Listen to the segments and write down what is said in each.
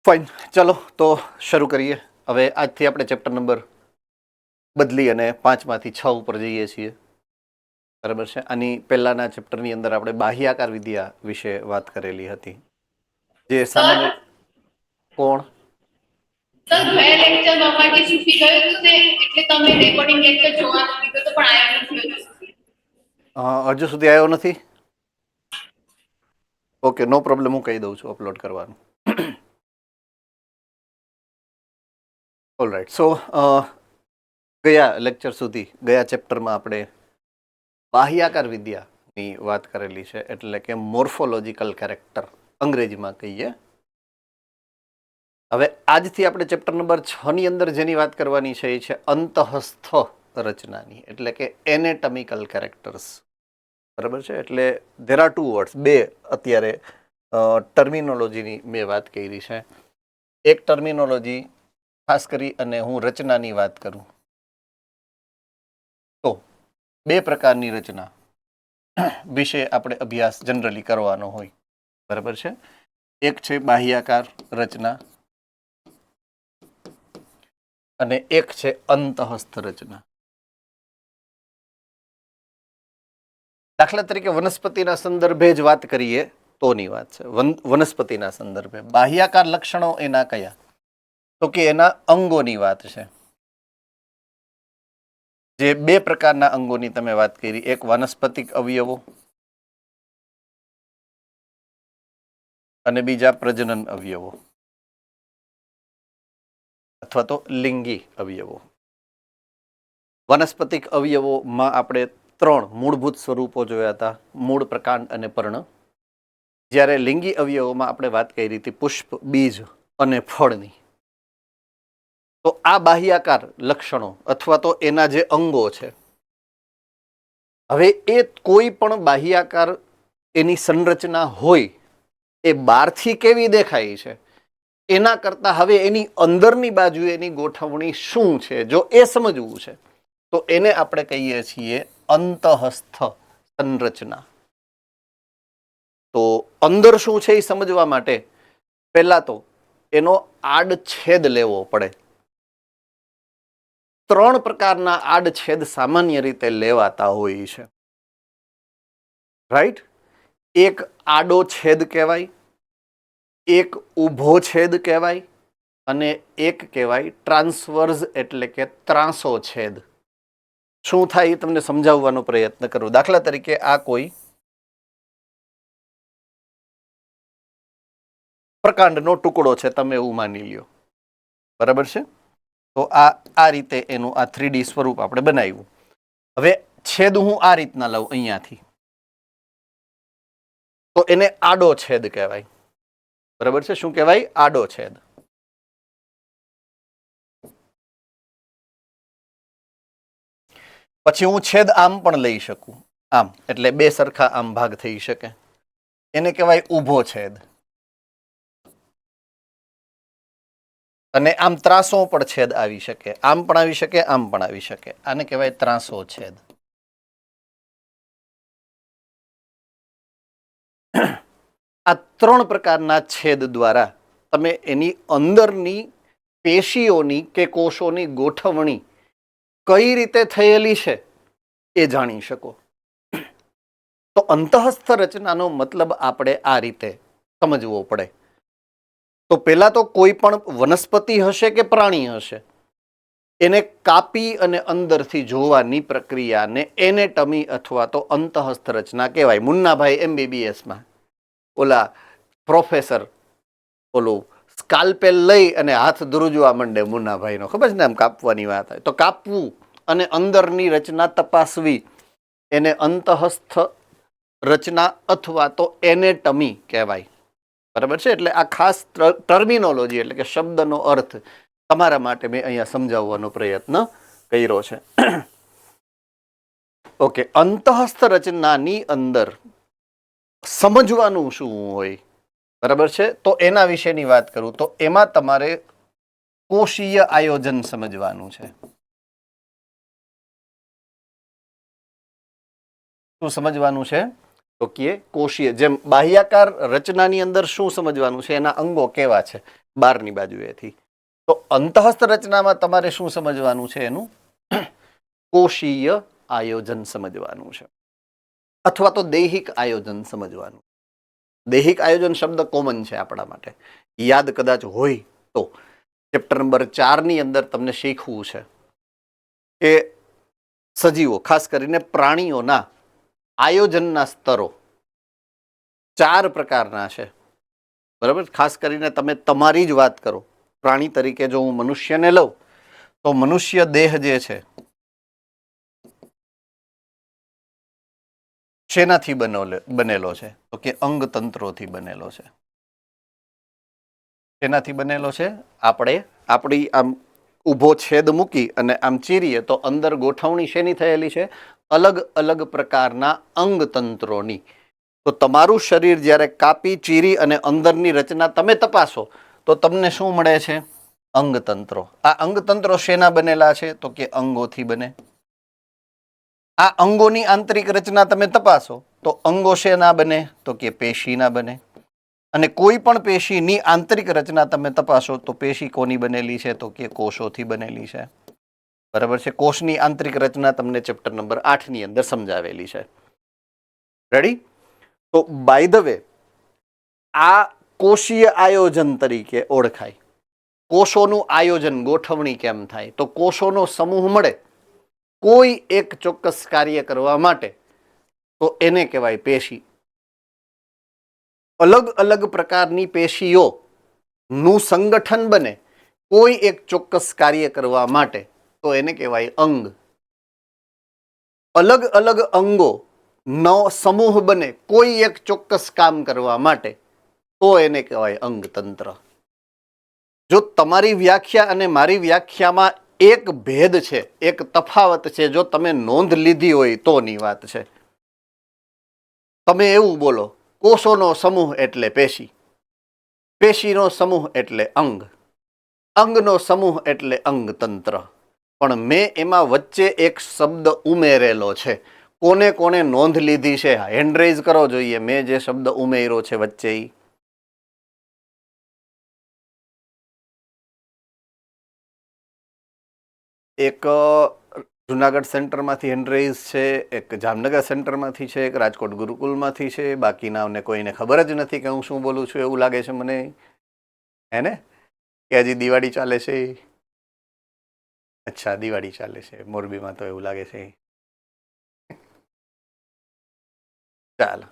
Fine, ચલો તો શરૂ કરીએ. હવે આજથી આપણે ચેપ્ટર નંબર બદલી અને 5માંથી 6 ઉપર જઈએ છીએ. બરાબર છે. આની પહેલાના ચેપ્ટરની અંદર આપણે બાહ્યાકાર વિદ્યા વિશે વાત કરેલી હતી. જે સામાન્ય કોણ સર ગયા લેક્ચરમાં અમારે છૂટી ગયું હતું ને એટલે તમે રેકોર્ડિંગ લેક્ચર જોવાનું કીધું તો પણ આવ્યો નથી હજુ સુધી આવ્યો નથી? ઓકે, નો પ્રોબ્લેમ, હું કહી દઉં છું અપલોડ કરવાનું. ઓલરાઈટ. સો ગયા લેક્ચર સુધી, ગયા ચેપ્ટરમાં આપણે બાહ્યાકાર વિદ્યાની વાત કરેલી છે, એટલે કે મોર્ફોલોજીકલ કેરેક્ટર અંગ્રેજીમાં કહીએ. હવે આજથી આપણે ચેપ્ટર નંબર 6 ની અંદર જેની વાત કરવાની છે એ છે અંતઃસ્થ રચનાની, એટલે કે એનેટમિકલ કેરેક્ટર્સ. બરાબર છે. એટલે ધેર આર ટુ વર્ડ્સ, બે અત્યારે ટર્મિનોલોજીની મેં વાત કરી છે. એક ટર્મિનોલોજી ખાસ કરી અને હું રચનાની વાત કરું તો બે પ્રકારની રચના વિશે આપણે અભ્યાસ જનરલી કરવાનો હોય. બરાબર છે. એક છે બાહ્યાકાર રચના અને એક છે અંતઃસ્થ રચના. દાખલા તરીકે વનસ્પતિના સંદર્ભે જ વાત કરીએ તોની વાત છે. વનસ્પતિના સંદર્ભે બાહ્યાકાર લક્ષણો એના કયા? તો કે એના અંગોની વાત છે. જે બે પ્રકારના અંગોની તમે વાત કરી, એક વાનસ્પતિક અવયવો અને બીજા પ્રજનન અવયવો અથવા તો લિંગી અવયવો. વનસ્પતિક અવયવોમાં આપણે 3 મૂળભૂત સ્વરૂપો જોયા હતા: મૂળ, પ્રકાંડ અને પર્ણ. જ્યારે લિંગી અવયવોમાં આપણે વાત કરી હતી પુષ્પ, બીજ અને ફળની. તો આ બાહ્યાકાર લક્ષણો અથવા તો એના જે અંગો છે, હવે એ કોઈ પણ બાહ્યાકાર એની સંરચના હોય એ બહારથી કેવી દેખાય છે એના કરતાં હવે એની અંદરની બાજુ એની ગોઠવણી શું છે, જો એ સમજવું છે તો એને આપણે કહીએ છીએ અંતઃસ્થ સંરચના. તો અંદર શું છે એ સમજવા માટે પહેલા તો એનો આડછેદ લેવો પડે. 3 પ્રકારના આડછેદ સામાન્ય રીતે લેવાતા હોય છે. રાઈટ? એક આડો છેદ કહેવાય, એક ઊભો છેદ કહેવાય અને એક કહેવાય ટ્રાન્સવર્સ, એટલે કે ત્રાંસો છેદ. શું થાય એ તમને સમજાવવાનો પ્રયત્ન કરું. દાખલા તરીકે આ કોઈ પ્રકાંડનો ટુકડો છે, તમે એવું માની લ્યો. બરાબર છે. તો આ રીતે એનું આ 3D સ્વરૂપ આપણે બનાવ્યું. હવે છેદ હું આ રીતના લઉં અહીંયાથી, તો એને આડો છેદ કહેવાય. બરાબર છે. શું કહેવાય? આડો છેદ. પછી હું છેદ આમ પણ લઈ શકું, આમ, એટલે બે સરખા આમ ભાગ થઈ શકે. એને કહેવાય ઊભો છેદ. અને આમ ત્રાસો પણ છેદ આવી શકે, આમ પણ આવી શકે, આમ પણ આવી શકે. આને કહેવાય ત્રાસો છેદ. આ 3 પ્રકારના છેદ દ્વારા તમે એની અંદરની પેશીઓની કે કોષોની ગોઠવણી કઈ રીતે થયેલી છે એ જાણી શકો. તો અંતઃસ્થ રચનાનો મતલબ આપણે આ રીતે સમજવો પડે. તો પહેલા તો કોઈ પણ વનસ્પતિ હશે કે પ્રાણી હશે, એને કાપી અને અંદરથી જોવાની પ્રક્રિયાને એનેટમી અથવા તો અંતઃસ્થ રચના કહેવાય. મુન્નાભાઈ MBBSમાં ઓલા પ્રોફેસર ઓલું સ્કાલ્પેલ લઈ અને હાથ ધ્રુજવા માંડે મુન્નાભાઈનો, ખબર છે ને, આમ કાપવાની વાત હોય તો કાપવું અને અંદરની રચના તપાસવી, એને અંતઃસ્થ રચના અથવા તો એનેટમી કહેવાય. બરાબર છે. એટલે આ ખાસ ટર્મિનોલોજી, એટલે કે શબ્દનો અર્થ તમારા માટે મેં અહીંયા સમજાવવાનો પ્રયત્ન કર્યો છે. ઓકે, અંતઃસ્થ રચનાની અંદર સમજવાનું શું હોય? બરાબર છે. તો એના વિશેની વાત કરું તો એમાં તમારે કોષીય આયોજન સમજવાનું છે. શું સમજવાનું છે? તો કે કોષીય, જેમ બાહ્યાકાર રચનાની અંદર શું સમજવાનું છે? એના અંગો કેવા છે, બહારની બાજુએથી. તો અંતઃસ્થ રચનામાં તમારે શું સમજવાનું છે? એનું કોષીય આયોજન સમજવાનું છે, અથવા તો દૈહિક આયોજન સમજવાનું. દૈહિક આયોજન શબ્દ કોમન છે આપણા માટે, યાદ કદાચ હોય તો. ચેપ્ટર નંબર 4 ની અંદર તમને શીખવું છે કે સજીવો, ખાસ કરીને પ્રાણીઓના આયોજનના સ્તરો 4 પ્રકારના છે. બરાબર? ખાસ કરીને તમે તમારી જ વાત કરો. પ્રાણી તરીકે જો હું મનુષ્યને લઉં તો મનુષ્ય દેહ જે છે શેનાથી બનેલો છે? તો કે અંગતંત્રોથી બનેલો છે. શેનાથી બનેલો છે? આપણે આપણી આમ ઊભો છેદ મૂકી અને આમ ચીરીએ તો અંદર ગોઠવણી શેની થયેલી છે? અલગ અલગ પ્રકારના અંગતંત્રોની. તો તમારું શરીર જ્યારે કાપી ચીરી અને અંદરની રચના તમે તપાસો તો તમને શું મળે છે? અંગતંત્રો. આ અંગતંત્રો શેના બનેલા છે? તો કે અંગોથી બને. આ અંગોની આંતરિક રચના તમે તપાસો તો અંગો શેના બને? તો કે પેશીના બને. અને કોઈ પણ પેશીની આંતરિક રચના તમે તપાસો તો પેશી કોની બનેલી છે? તો કે કોષોથી બનેલી છે. બરાબર છે? કોષની આંતરિક રચના તમને ચેપ્ટર નંબર 8 ની અંદર સમજાવેલી છે. રેડી? તો બાય ધ વે, આ કોષીય આયોજન તરીકે ઓળખાય. કોષોનું આયોજન, ગોઠવણી કેમ થાય? તો કોષોનો સમૂહ મળે કોઈ એક ચોક્કસ કાર્ય કરવા માટે, તો એને કહેવાય પેશી. અલગ અલગ પ્રકારની પેશીઓનું સંગઠન બને કોઈ એક ચોક્કસ કાર્ય કરવા માટે, તો એને કહેવાય અંગ. અલગ અલગ અંગોનો સમૂહ બને કોઈ એક ચોક્કસ કામ કરવા માટે, તો એને કહેવાય અંગતંત્ર. જો તમારી વ્યાખ્યા અને મારી વ્યાખ્યામાં એક ભેદ છે, એક તફાવત છે, જો તમે નોંધ લીધી હોય તોની વાત છે. તમે એવું બોલો, કોષોનો સમૂહ એટલે પેશી, પેશીનો સમૂહ એટલે અંગ, અંગનો સમૂહ એટલે અંગતંત્ર. પણ મેં એમાં વચ્ચે એક શબ્દ ઉમેરેલો છે. કોને કોને નોંધ લીધી છે? હેન્ડ રેઝ કરો જોઈએ. મેં જે શબ્દ ઉમેર્યો છે વચ્ચે ઈ. એક જુનાગઢ સેન્ટરમાંથી હેન્ડ રેઝ છે, એક જામનગર સેન્ટરમાંથી છે, એક રાજકોટ ગુરુકુલમાંથી છે. બાકીનાઓને કોઈને ખબર જ નથી કે હું શું બોલું છું એવું લાગે છે મને. હે ને? કે હજી દિવાળી ચાલે છે? અચ્છા, દિવાળી ચાલે છે મોરબીમાં, તો એવું લાગે છે. ચાલો,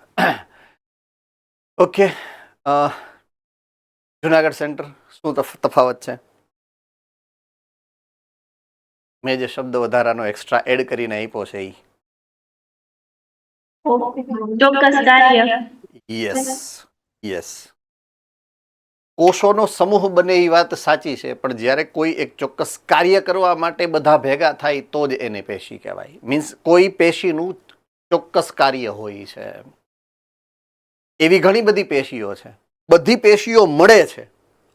ઓકે. જુનાગઢ સેન્ટર, શું તફાવત છે? મેં જે શબ્દ વધારાનો એક્સ્ટ્રા એડ કરીને આપ્યો છે એ. ચોક્કસ કાર્ય. Yes, yes. કોષોનો સમૂહ બને એ વાત સાચી છે, પણ જ્યારે કોઈ એક ચોક્કસ કાર્ય કરવા માટે બધા ભેગા થાય તો જ એને પેશી કહેવાય. મીન્સ કોઈ પેશીનું ચોક્કસ કાર્ય હોય છે. એવી ઘણી બધી પેશીઓ છે. બધી પેશીઓ મળે છે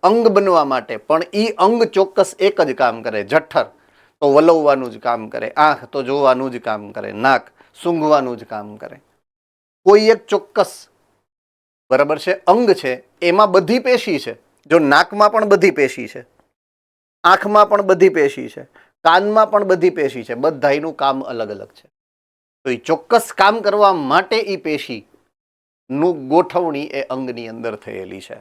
અંગ બનવા માટે, પણ એ અંગ ચોક્કસ એક જ કામ કરે. જઠર તો વલવવાનું જ કામ કરે, આંખ તો જોવાનું જ કામ કરે, નાક સૂંઘવાનું જ કામ કરે. કોઈ એક ચોક્કસ, બરાબર છે, અંગ છે, એમાં બધી પેશી છે. જો નાકમાં પણ બધી પેશી છે, આંખમાં પણ બધી પેશી છે, કાનમાં પણ બધી પેશી છે, બધાયનું કામ અલગ અલગ છે. તો એ ચોક્કસ કામ કરવા માટે એ પેશી નું ગોઠવણી એ અંગની અંદર થયેલી છે.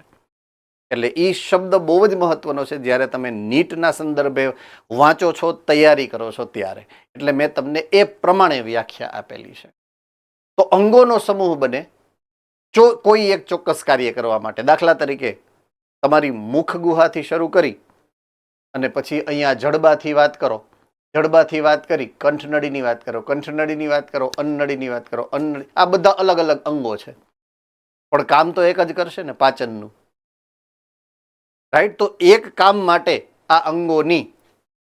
એટલે એ શબ્દ બહુ જ મહત્વનો છે જ્યારે તમે નીટના સંદર્ભે વાંચો છો, તૈયારી કરો છો ત્યારે. એટલે મેં તમને એ પ્રમાણે વ્યાખ્યા આપેલી છે. તો અંગોનો સમૂહ બને કોઈ એક ચોક્કસ કાર્ય કરવા માટે. દાખલા તરીકે તમારી મુખ ગુહાથી શરૂ કરી અને પછી અહીંયા જડબાથી વાત કરો, જડબાથી વાત કરી કંઠનળીની વાત કરો, કંઠનળીની વાત કરો અન્નનળીની વાત કરો, અન્નનળી, આ બધા અલગ અલગ અંગો છે, પણ કામ તો એક જ કરશે ને, પાચનનું. રાઈટ? તો એક કામ માટે આ અંગોની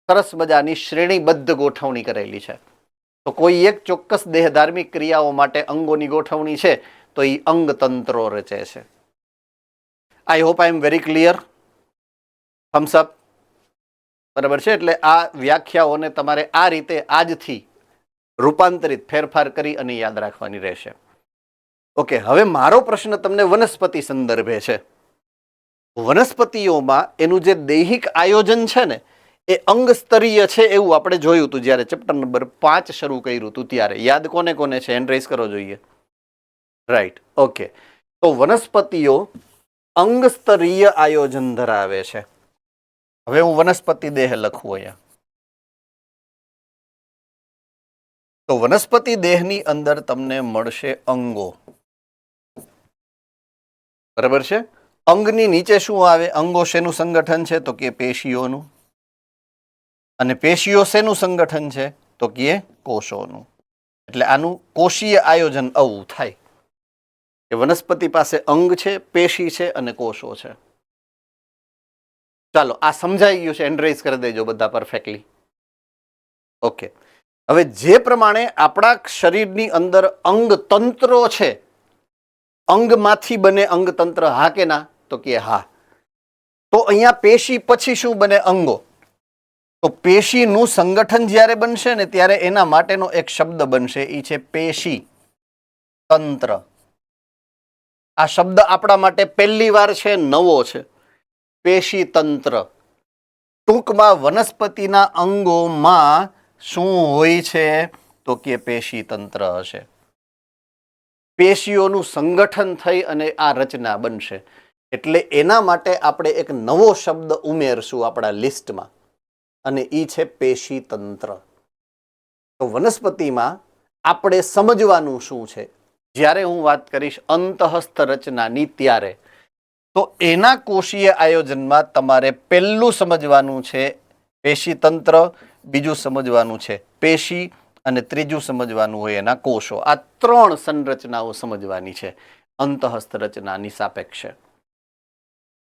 સરસ મજાની શ્રેણીબદ્ધ ગોઠવણી કરેલી છે. તો કોઈ એક ચોક્કસ દેહધાર્મિક ક્રિયાઓ માટે અંગોની ગોઠવણી છે, તો એ અંગતંત્રો રચે છે. I hope I am very clear. Thums up. બરાબર છે? એટલે આ વ્યાખ્યાઓને તમારે આ રીતે આજથી રૂપાંતરિત, ફેરફાર કરી અને યાદ રાખવાની રહેશે. ઓકે, હવે મારો પ્રશ્ન તમને વનસ્પતિ સંદર્ભે છે. વનસ્પતિઓમાં એનું જે દૈહિક આયોજન છે ને એ અંગ સ્તરીય છે એવું આપણે જોયું હતું જ્યારે ચેપ્ટર નંબર 5 શરૂ કર્યું હતું ત્યારે. યાદ કોને કોને છે? હેન્ડ રેઝ કરો જોઈએ. Right, okay. તો વનસ્પતિઓ અંગ સ્તરીય આયોજન ધરાવે છે. હવે હું વનસ્પતિ દેહ લખું અહીંયા. તો વનસ્પતિ દેહની અંદર તમને મળશે અંગો. બરાબર છે? અંગની નીચે શું આવે? અંગો શેનું સંગઠન છે? તો કે પેશીઓનું. અને પેશીઓ શેનું સંગઠન છે? તો કે કોષોનું. એટલે આનું કોષીય આયોજન આવું થાય કે વનસ્પતિ પાસે અંગ છે, પેશી છે અને કોષો છે. ચાલો, આ સમજાઈ ગયું છે? એન્ડ્રેઝ કરી દેજો બધા પરફેક્ટલી. ઓકે. હવે જે પ્રમાણે આપણા શરીરની અંદર અંગ તંત્રો છે, અંગમાંથી બને અંગતંત્ર, હા કે ના? તો કે હા. તો અહીંયા પેશી પછી શું બને? અંગો. તો પેશીનું સંગઠન જ્યારે બનશે ને ત્યારે એના માટેનો એક શબ્દ બનશે, એ છે પેશી તંત્ર. આ શબ્દ આપણા માટે પહેલી વાર છે, નવો છે. પેશી તંત્ર. ટૂંકમાં વનસ્પતિના અંગોમાં શું હોય છે? તો કે પેશી તંત્ર હશે. પેશીઓનું સંગઠન થઈ અને આ રચના બનશે. એટલે એના માટે આપણે એક નવો શબ્દ ઉમેરશું આપણા લિસ્ટમાં, અને એ છે પેશી તંત્ર. તો વનસ્પતિમાં આપણે સમજવાનું શું છે? જ્યારે હું વાત કરીશ અંતઃસ્થ રચનાની ત્યારે, તો એના કોષીય આયોજનમાં તમારે પહેલું સમજવાનું છે પેશી તંત્ર, બીજું સમજવાનું છે પેશી, અને ત્રીજું સમજવાનું હોય એના કોષો. આ 3 સંરચનાઓ સમજવાની છે અંતઃસ્થ રચનાની સાપેક્ષે.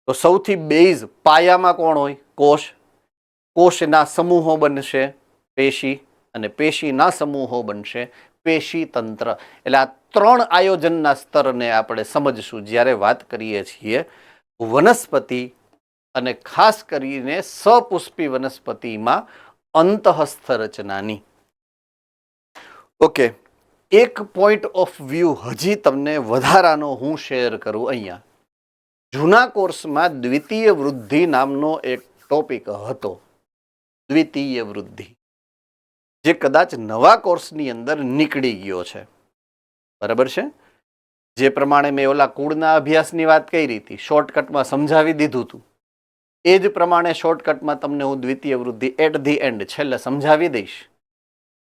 તો સૌથી બેઝ પાયામાં કોણ હોય? કોષ. કોષના સમૂહો બનશે પેશી, અને પેશીના સમૂહો બનશે પેશી તંત્ર. એટલે આ 3 આયોજનના સ્તરને આપણે સમજશું જ્યારે વાત કરીએ છીએ વનસ્પતિ, અને ખાસ કરીને સપુષ્પી વનસ્પતિમાં અંતઃસ્થ રચનાની. ઓકે, એક પોઈન્ટ ઓફ વ્યૂ હજી તમને વધારાનો હું શેર કરું અહીંયા. જૂના કોર્સમાં દ્વિતીય વૃદ્ધિ નામનો એક ટોપિક હતો, દ્વિતીય વૃદ્ધિ, જે કદાચ નવા કોર્સની અંદર નીકળી ગયો છે. બરાબર છે? જે પ્રમાણે મેં ઓલા કુળના અભ્યાસની વાત કરી હતી, શોર્ટકટમાં સમજાવી દીધું હતું, એ જ પ્રમાણે શોર્ટકટમાં તમને હું દ્વિતીય વૃદ્ધિ એટ ધી એન્ડ છેલ્લે સમજાવી દઈશ.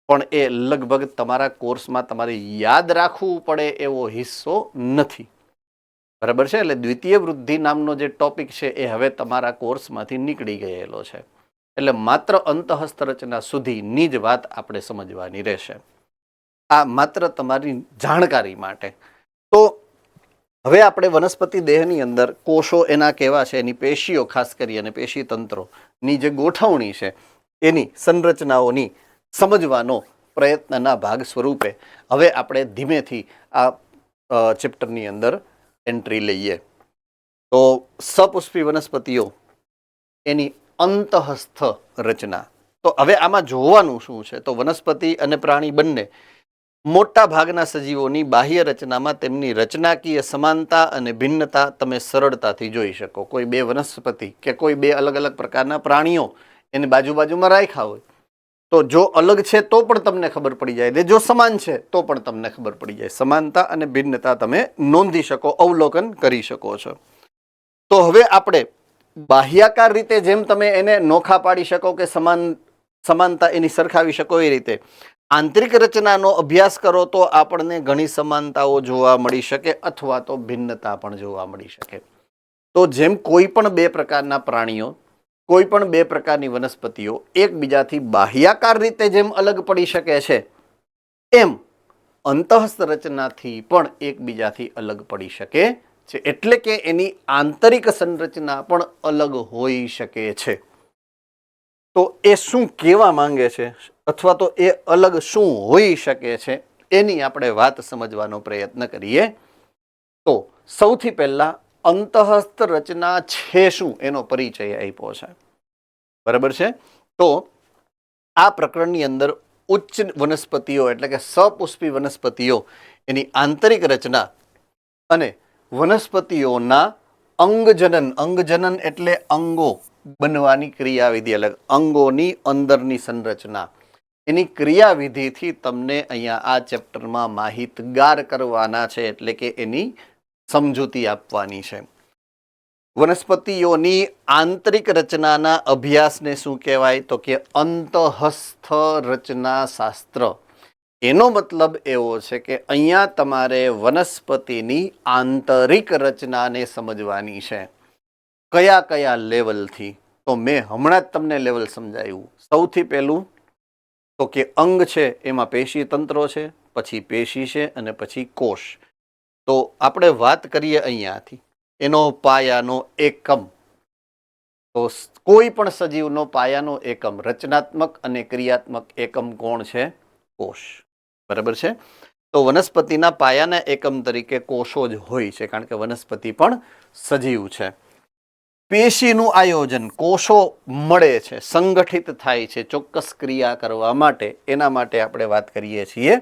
પણ એ લગભગ તમારા કોર્સમાં તમારે યાદ રાખવું પડે એવો હિસ્સો નથી. બરાબર છે? એટલે દ્વિતીય વૃદ્ધિ નામનો જે ટોપિક છે એ હવે તમારા કોર્સમાંથી નીકળી ગયેલો છે. એટલે માત્ર અંતઃસ્થ રચના સુધીની જ વાત આપણે સમજવાની રહેશે. આ માત્ર તમારી જાણકારી માટે. તો હવે આપણે વનસ્પતિ દેહની અંદર કોષો એના કેવા છે, એની પેશીઓ ખાસ કરી અને પેશી તંત્રોની જે ગોઠવણી છે એની સંરચનાઓની સમજવાનો પ્રયત્નના ભાગ સ્વરૂપે હવે આપણે ધીમેથી આ ચેપ્ટરની અંદર એન્ટ્રી લઈએ. તો સપુષ્પી વનસ્પતિઓ એની અંતઃસ્થ રચના. તો હવે આમાં જોવાનું શું છે? તો વનસ્પતિ અને પ્રાણી બંને મોટા ભાગના સજીવોની બાહ્ય રચનામાં તેમની રચનાકીય સમાનતા અને ભિન્નતા તમે સરળતાથી જોઈ શકો. કોઈ 2 વનસ્પતિ કે કોઈ 2 અલગ અલગ પ્રકારના પ્રાણીઓ એને બાજુમાં રાખ્યા હોય, તો જો અલગ છે તો પણ તમને ખબર પડી જાય, ને જો સમાન છે તો પણ તમને ખબર પડી જાય. સમાનતા અને ભિન્નતા તમે નોંધી શકો, અવલોકન કરી શકો છો. તો હવે આપણે બાહ્યાકાર રીતે જેમ તમે એને નોખા પાડી શકો કે સમાનતા એની સરખાવી શકો, એ રીતે આંતરિક રચનાનો અભ્યાસ કરો તો આપણને ઘણી સમાનતાઓ જોવા મળી શકે, અથવા તો ભિન્નતા પણ જોવા મળી શકે. તો જેમ કોઈ પણ 2 પ્રકારના પ્રાણીઓ, કોઈ પણ 2 પ્રકારની વનસ્પતિઓ એકબીજાથી બાહ્યાકાર રીતે જેમ અલગ પડી શકે છે, એમ અંતઃસ્થ રચનાથી પણ એકબીજાથી અલગ પડી શકે છે. એટલે કે એની આંતરિક સંરચના પણ અલગ હોઈ શકે છે. તો એ શું કહેવા માંગે છે, અથવા તો એ અલગ શું હોઈ શકે છે, એની આપણે વાત સમજવાનો પ્રયત્ન કરીએ. તો સૌથી પહેલા અંતઃસ્થ રચના છે શું એનો પરિચય આપ્યો છે. બરાબર છે? તો આ પ્રકરણની અંદર ઉચ્ચ વનસ્પતિઓ એટલે કે સપુષ્પી વનસ્પતિઓ એની આંતરિક રચના અને વનસ્પતિઓના અંગજનન, અંગજનન એટલે અંગો બનવાની ક્રિયાવિધિ અલગ, અંગોની અંદરની સંરચના, એની ક્રિયાવિધિથી તમને અહીંયા આ ચેપ્ટરમાં માહિતગાર કરવાના છે, એટલે કે એની સમજૂતી આપવાની છે. વનસ્પતિઓની આંતરિક રચનાના અભ્યાસને શું કહેવાય? તો કે અંતઃસ્થ રચના શાસ્ત્ર. એનો મતલબ એવો છે કે અહીંયા તમારે વનસ્પતિની આંતરિક રચનાને સમજવાની છે. કયા કયા લેવલથી? તો મેં હમણાં જ તમને લેવલ સમજાવ્યું. સૌથી પહેલું તો કે અંગ છે એમાં પેશી તંત્રો છે, પછી પેશી છે અને પછી કોષ. તો આપણે વાત કરીએ અહીંયાથી એનો પાયાનો એકમ. તો કોઈ પણ સજીવનો પાયાનો એકમ, રચનાત્મક અને ક્રિયાત્મક એકમ કોણ છે? કોષ. બરાબર છે. તો વનસ્પતિના પાયાના એકમ તરીકે કોષો જ હોય છે, કારણ કે વનસ્પતિ પણ સજીવ છે. પેશીનું આયોજન, કોષો મળે છે, સંગઠિત થાય છે ચોક્કસ ક્રિયા કરવા માટે, એના માટે આપણે વાત કરીએ છીએ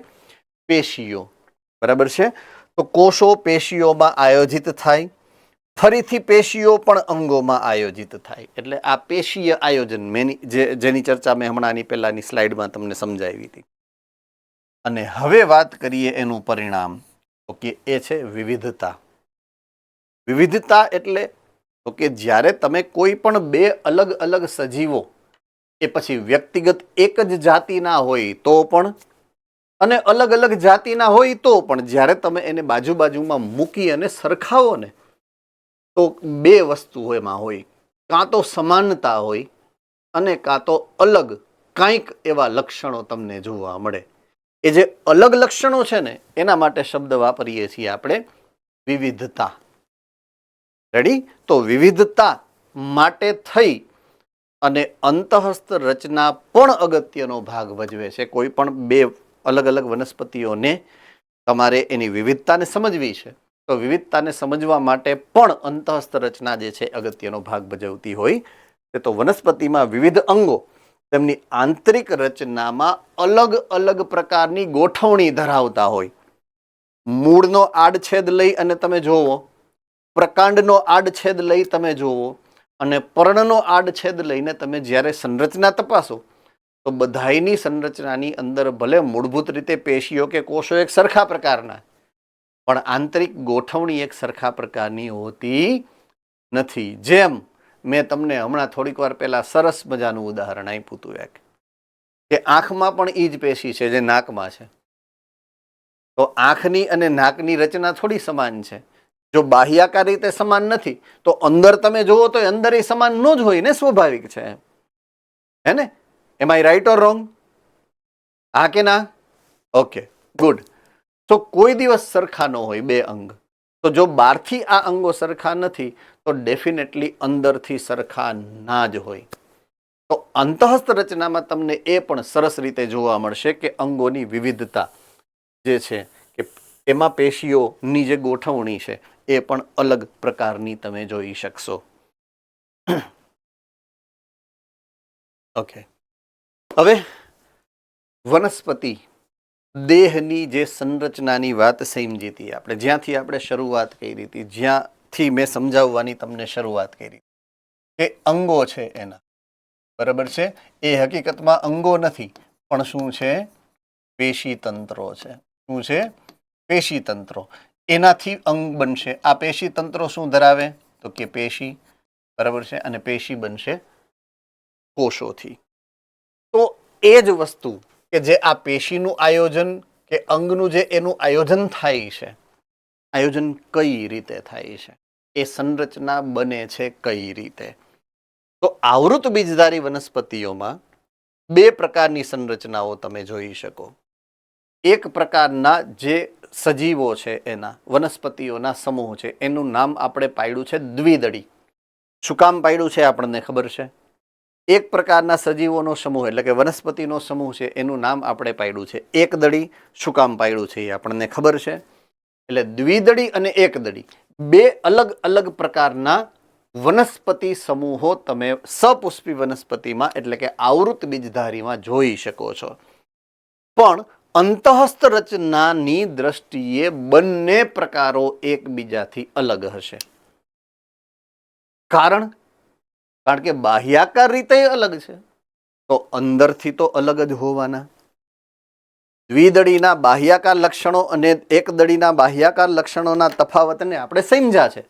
પેશીઓ. બરાબર છે. તો કોષો પેશીઓમાં આયોજિત થાય, ફરીથી પેશીઓ પણ અંગોમાં આયોજિત થાય. એટલે આ પેશીય આયોજન જેની ચર્ચા મેં હમણાંની પહેલાની સ્લાઇડમાં તમને સમજાવી હતી. અને હવે વાત કરીએ એનું પરિણામ, તો કે એ છે વિવિધતા. વિવિધતા એટલે તો કે જ્યારે તમે કોઈ પણ બે અલગ અલગ સજીવો, એ પછી વ્યક્તિગત એક જ જાતિના હોય તો પણ અને અલગ અલગ જાતિના હોય તો પણ, જ્યારે તમે એને બાજુમાં મૂકી અને સરખાવો ને, તો બે વસ્તુ એમાં હોય, કાં તો સમાનતા હોય અને કાં તો અલગ કંઈક એવા લક્ષણો તમને જોવા મળે. એ જે અલગ લક્ષણો છે ને, એના માટે શબ્દ વાપરીએ છીએ આપણે વિવિધતા. રેડી? તો વિવિધતા માટે થઈ અને અંતઃસ્થ રચના પણ અગત્યનો ભાગ ભજવે છે. કોઈ પણ બે અલગ અલગ વનસ્પતિઓને તમારે એની વિવિધતાને સમજવી છે, તો વિવિધતાને સમજવા માટે પણ અંતઃસ્થ રચના જે છે અગત્યનો ભાગ ભજવતી હોય. તો વનસ્પતિમાં વિવિધ અંગો તેમની આંતરિક રચનામાં અલગ અલગ પ્રકારની ગોઠવણી ધરાવતા હોય. મૂળનો આડછેદ લઈ અને તમે જોવો, પ્રકાંડનો આડછેદ લઈ તમે જોવો અને પર્ણનો આડછેદ લઈને તમે જ્યારે સંરચના તપાસો, તો બધાયની સંરચનાની અંદર ભલે મૂળભૂત રીતે પેશીઓ કે કોષો એક સરખા પ્રકારના, પણ આંતરિક ગોઠવણી એક સરખા પ્રકારની હોતી નથી. જેમ મેં તમને હમણાં થોડીક વાર પહેલા સરસ મજાનું ઉદાહરણ આપ્યું હતું, એક કે આંખમાં પણ એ જ પેશી છે જે નાકમાં છે. તો આંખની અને નાકની રચના થોડી સમાન છે. જો બાહ્યાકાર રીતે સમાન નથી, તો અંદર તમે જુઓ તો અંદર એ સમાન ન જ હોય ને, સ્વાભાવિક છે. હે ને? એમ આઈ રાઈટ ઓર રોંગ? હા કે ના? Okay, good. તો કોઈ દિવસ સરખા ન હોય બે અંગ. તો જો બહારથી આ અંગો સરખા નથી, તો ડેફિનેટલી અંદરથી સરખા ના જ હોય. તો અંતઃસ્થ રચનામાં તમને એ પણ સરસ રીતે જોવા મળશે કે અંગોની વિવિધતા જે છે, કે એમાં પેશીઓની જે ગોઠવણી છે એ પણ અલગ પ્રકારની તમે જોઈ શકશો. ઓકે, હવે વનસ્પતિ દેહની જે સંરચનાની વાત સમજી હતી આપણે, જ્યાંથી આપણે શરૂઆત કરી હતી, જ્યાંથી મેં સમજાવવાની તમને શરૂઆત કરી કે અંગો છે એના, બરાબર છે, એ હકીકતમાં અંગો નથી, પણ શું છે? પેશી તંત્રો છે. શું છે? પેશી તંત્રો. એનાથી અંગ બનશે. આ પેશી તંત્રો શું ધરાવે? તો કે પેશી. બરાબર છે. અને પેશી બનશે કોષોથી. તો એ જ વસ્તુ કે જે આ પેશીનું આયોજન કે અંગનું જે એનું આયોજન થાય છે, આયોજન કઈ રીતે થાય છે, એ સંરચના બને છે કઈ રીતે? તો આવૃત બીજધારી વનસ્પતિઓમાં બે પ્રકારની સંરચનાઓ તમે જોઈ શકો. એક પ્રકારના જે સજીવો છે, એના વનસ્પતિઓના સમૂહ છે, એનું નામ આપણે પાડ્યું છે દ્વિદળી. શું કામ પાડ્યું છે આપણને ખબર છે? એક પ્રકારના સજીવોનો સમૂહ એટલે કે વનસ્પતિનો સમૂહ છે, એનું નામ આપણે પાડ્યું છે એકદળી. શું કામ પાડ્યું છે એ આપણને ખબર છે. એટલે દ્વિદળી અને એકદળી બે અલગ અલગ પ્રકારના વનસ્પતિ સમૂહો તમે સપુષ્પી વનસ્પતિમાં એટલે કે આવૃત બીજધારીમાં જોઈ શકો છો. પણ અંતઃસ્થ રચનાની દ્રષ્ટિએ બંને પ્રકારો એકબીજાથી અલગ હશે. કારણ કે બાહ્યાકાર રીતે અલગ છે, તો અંદરથી તો અલગ જ હોવાના. દ્વિદળીના બાહ્યાકાર લક્ષણો અને એકદળીના બાહ્યાકાર લક્ષણોના તફાવતને આપણે સમજ્યા છે.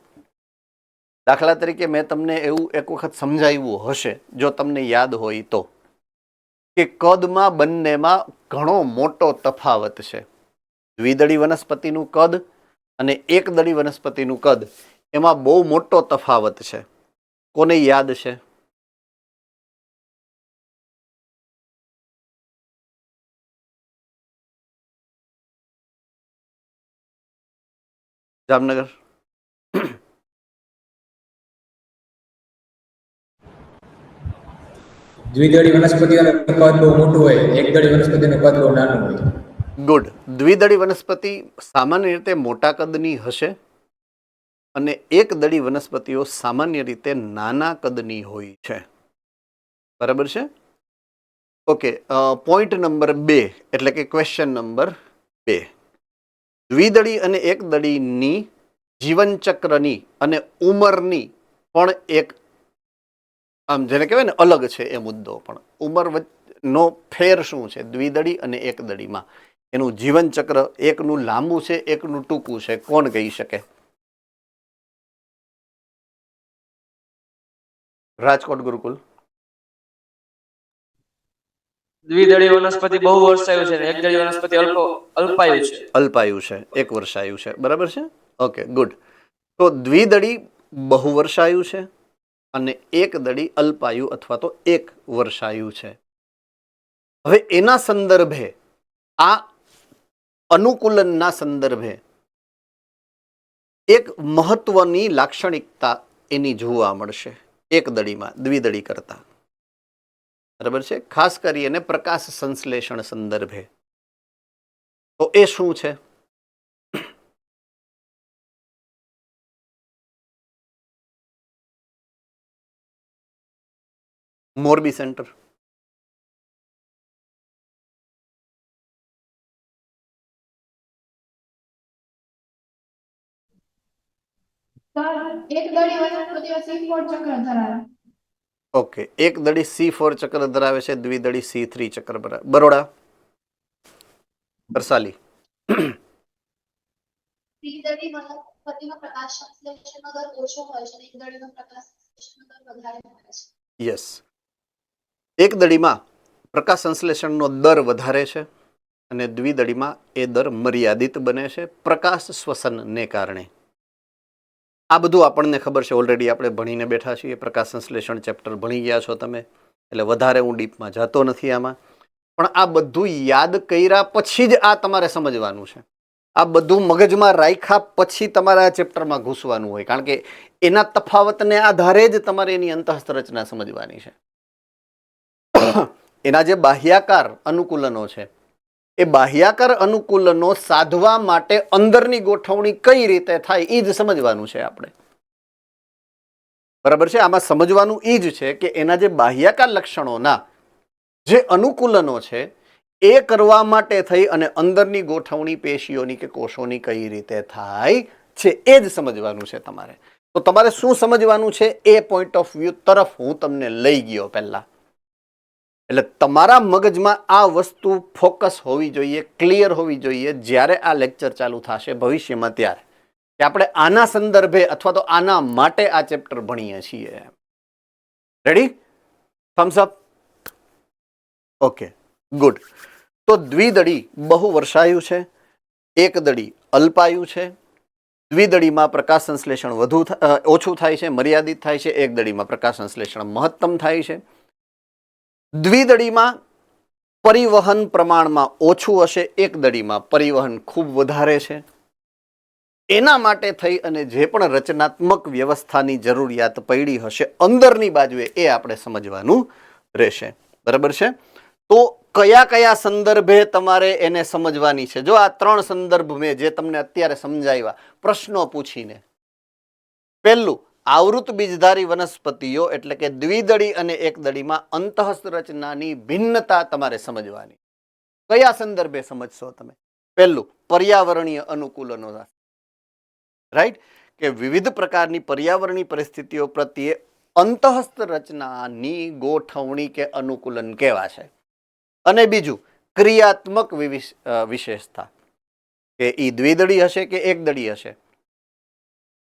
દાખલા તરીકે મેં તમને એવું એક વખત સમજાવ્યું હશે, જો તમને યાદ હોય તો, કે કદમાં બંનેમાં ઘણો મોટો તફાવત છે. દ્વિદળી વનસ્પતિનું કદ અને એકદળી વનસ્પતિનું કદ એમાં બહુ મોટો તફાવત છે. કોને યાદ છે? જામનગર? દ્વિદળી વનસ્પતિઓનું કદ બહુ મોટું હોય, એકદળી વનસ્પતિનું કદ બહુ નાનું હોય. ગુડ. દ્વિદળી વનસ્પતિ સામાન્ય રીતે મોટા કદની હશે અને એકદળી વનસ્પતિઓ સામાન્ય રીતે નાના કદની હોય છે. બરાબર છે? ઓકે. પોઈન્ટ નંબર 2 એટલે કે ક્વેશ્ચન નંબર 2. દ્વિદળી અને એકદળીની જીવનચક્રની અને ઉંમરની પણ એક, આમ જેને કહેવાય ને, અલગ છે એ મુદ્દો. પણ ઉંમર નો ફેર શું છે દ્વિદળી અને એકદળીમાં? એનું જીવનચક્ર એકનું લાંબુ છે, એકનું ટૂંકું છે. કોણ કહી શકે? રાજકોટ ગુરુકુલ. દ્વિદળી વનસ્પતિ બહુ વર્ષાયુ છે અને એકદળી વનસ્પતિ અલ્પાયુ છે. અલ્પાયુ છે, 1 વર્ષાયુ છે. બરાબર છે? Okay, good. તો દ્વિદળી બહુ વર્ષાયુ છે અને એકદળી અલ્પાયુ અથવા તો 1 વર્ષાયુ છે. હવે એના સંદર્ભે, આ અનુકૂલનના સંદર્ભે એક મહત્વની લાક્ષણિકતા એની જોવા મળશે એકદળીમાં દ્વિદળી કરતા. બરાબર છે? ખાસ કરીને પ્રકાશ સંશ્લેષણ સંદર્ભે. તો એ શું છે? મોરબી સેન્ટર. એકદળી વનસ્પતિઓ C4 ચક્ર ધરાવે. ઓકે, એકદળી C4 ચક્ર ધરાવે છે, દ્વિદળી C3 ચક્ર ધરાવે. બરોડા? વરસાલી? દ્વિદળી વનસ્પતિનો પ્રકાશ સંશ્લેષણનો દર ઓછો હોય છે અને એકદળીનો પ્રકાશ સંશ્લેષણનો દર વધારે હોય છે. યસ. એકદળીમાં પ્રકાશ સંશ્લેષણનો દર વધારે છે અને દ્વિદળીમાં એ દર મર્યાદિત બને છે પ્રકાશ શ્વસનને કારણે. આ બધું આપણને ખબર છે, ઓલરેડી આપણે ભણીને બેઠા છીએ. પ્રકાશ સંશ્લેષણ ચેપ્ટર ભણી ગયા છો તમે, એટલે વધારે હું ડીપમાં જતો નથી આમાં. પણ આ બધું યાદ કર્યા પછી જ આ તમારે સમજવાનું છે. આ બધું મગજમાં રાખ્યા પછી તમારે આ ચેપ્ટરમાં ઘૂસવાનું હોય, કારણ કે એના તફાવતને આધારે જ તમારે એની અંતઃસ્થ રચના સમજવાની છે. એના જે બાહ્યાકાર અનુકૂલનો છે, એ બાહ્યાકાર અનુકૂલનો સાધવા માટે અંદરની ગોઠવણી કઈ રીતે થાય એ જ સમજવાનું છે આપણે. બરાબર છે? આમાં સમજવાનું એ જ છે કે એના જે બાહ્યાકાર લક્ષણોના જે અનુકૂલનો છે એ કરવા માટે થઈ અને અંદરની ગોઠવણી પેશીઓની કે કોષોની કઈ રીતે થાય છે એ જ સમજવાનું છે તમારે. તો તમારે શું સમજવાનું છે એ પોઈન્ટ ઓફ વ્યૂ તરફ હું તમને લઈ ગયો પહેલા. એટલે તમારા મગજમાં આ વસ્તુ ફોકસ હોવી જોઈએ, ક્લિયર હોવી જોઈએ જ્યારે આ લેક્ચર ચાલુ થશે ભવિષ્યમાં, ત્યારે કે આપણે આના સંદર્ભે અથવા તો આના માટે આ ચેપ્ટર ભણીએ છીએ. Ready? Thumbs up. Okay, good. તો દ્વિદળી બહુ વર્ષાયુ છે, એકદળી અલ્પાયુ છે. દ્વિદળીમાં પ્રકાશ સંશ્લેષણ ઓછું થાય છે, મર્યાદિત થાય છે. એકદળીમાં પ્રકાશ સંશ્લેષણ મહત્તમ થાય છે. દ્વિદળીમાં પરિવહન પ્રમાણમાં ઓછું હશે, એકદળીમાં પરિવહન ખૂબ વધારે છે. એના માટે થઈ અને જે પણ રચનાત્મક વ્યવસ્થાની જરૂરિયાત પડી હશે અંદરની બાજુએ, એ આપણે સમજવાનું રહેશે. બરાબર છે? તો કયા કયા સંદર્ભે તમારે એને સમજવાની છે? જો આ 3 સંદર્ભ મેં જે તમને અત્યારે સમજાવ્યા પ્રશ્નો પૂછીને. પહેલું, આવૃત બીજધારી વનસ્પતિઓ એટલે કે દ્વિદળી અને એકદળીમાં અંતઃસ્થ રચનાની ભિન્નતા તમારે સમજવાની. કયા સંદર્ભે સમજશો તમે? પહેલું, પર્યાવરણીય અનુકૂલનો. રાઈટ? કે કે વિવિધ પ્રકારની પર્યાવરણીય પરિસ્થિતિઓ પ્રત્યે અંતઃસ્થ રચનાની ગોઠવણી કે અનુકૂલન કહેવાશે. અને બીજું ક્રિયાત્મક વિશેષતા, કે એ દ્વિદળી હશે કે એકદળી હશે,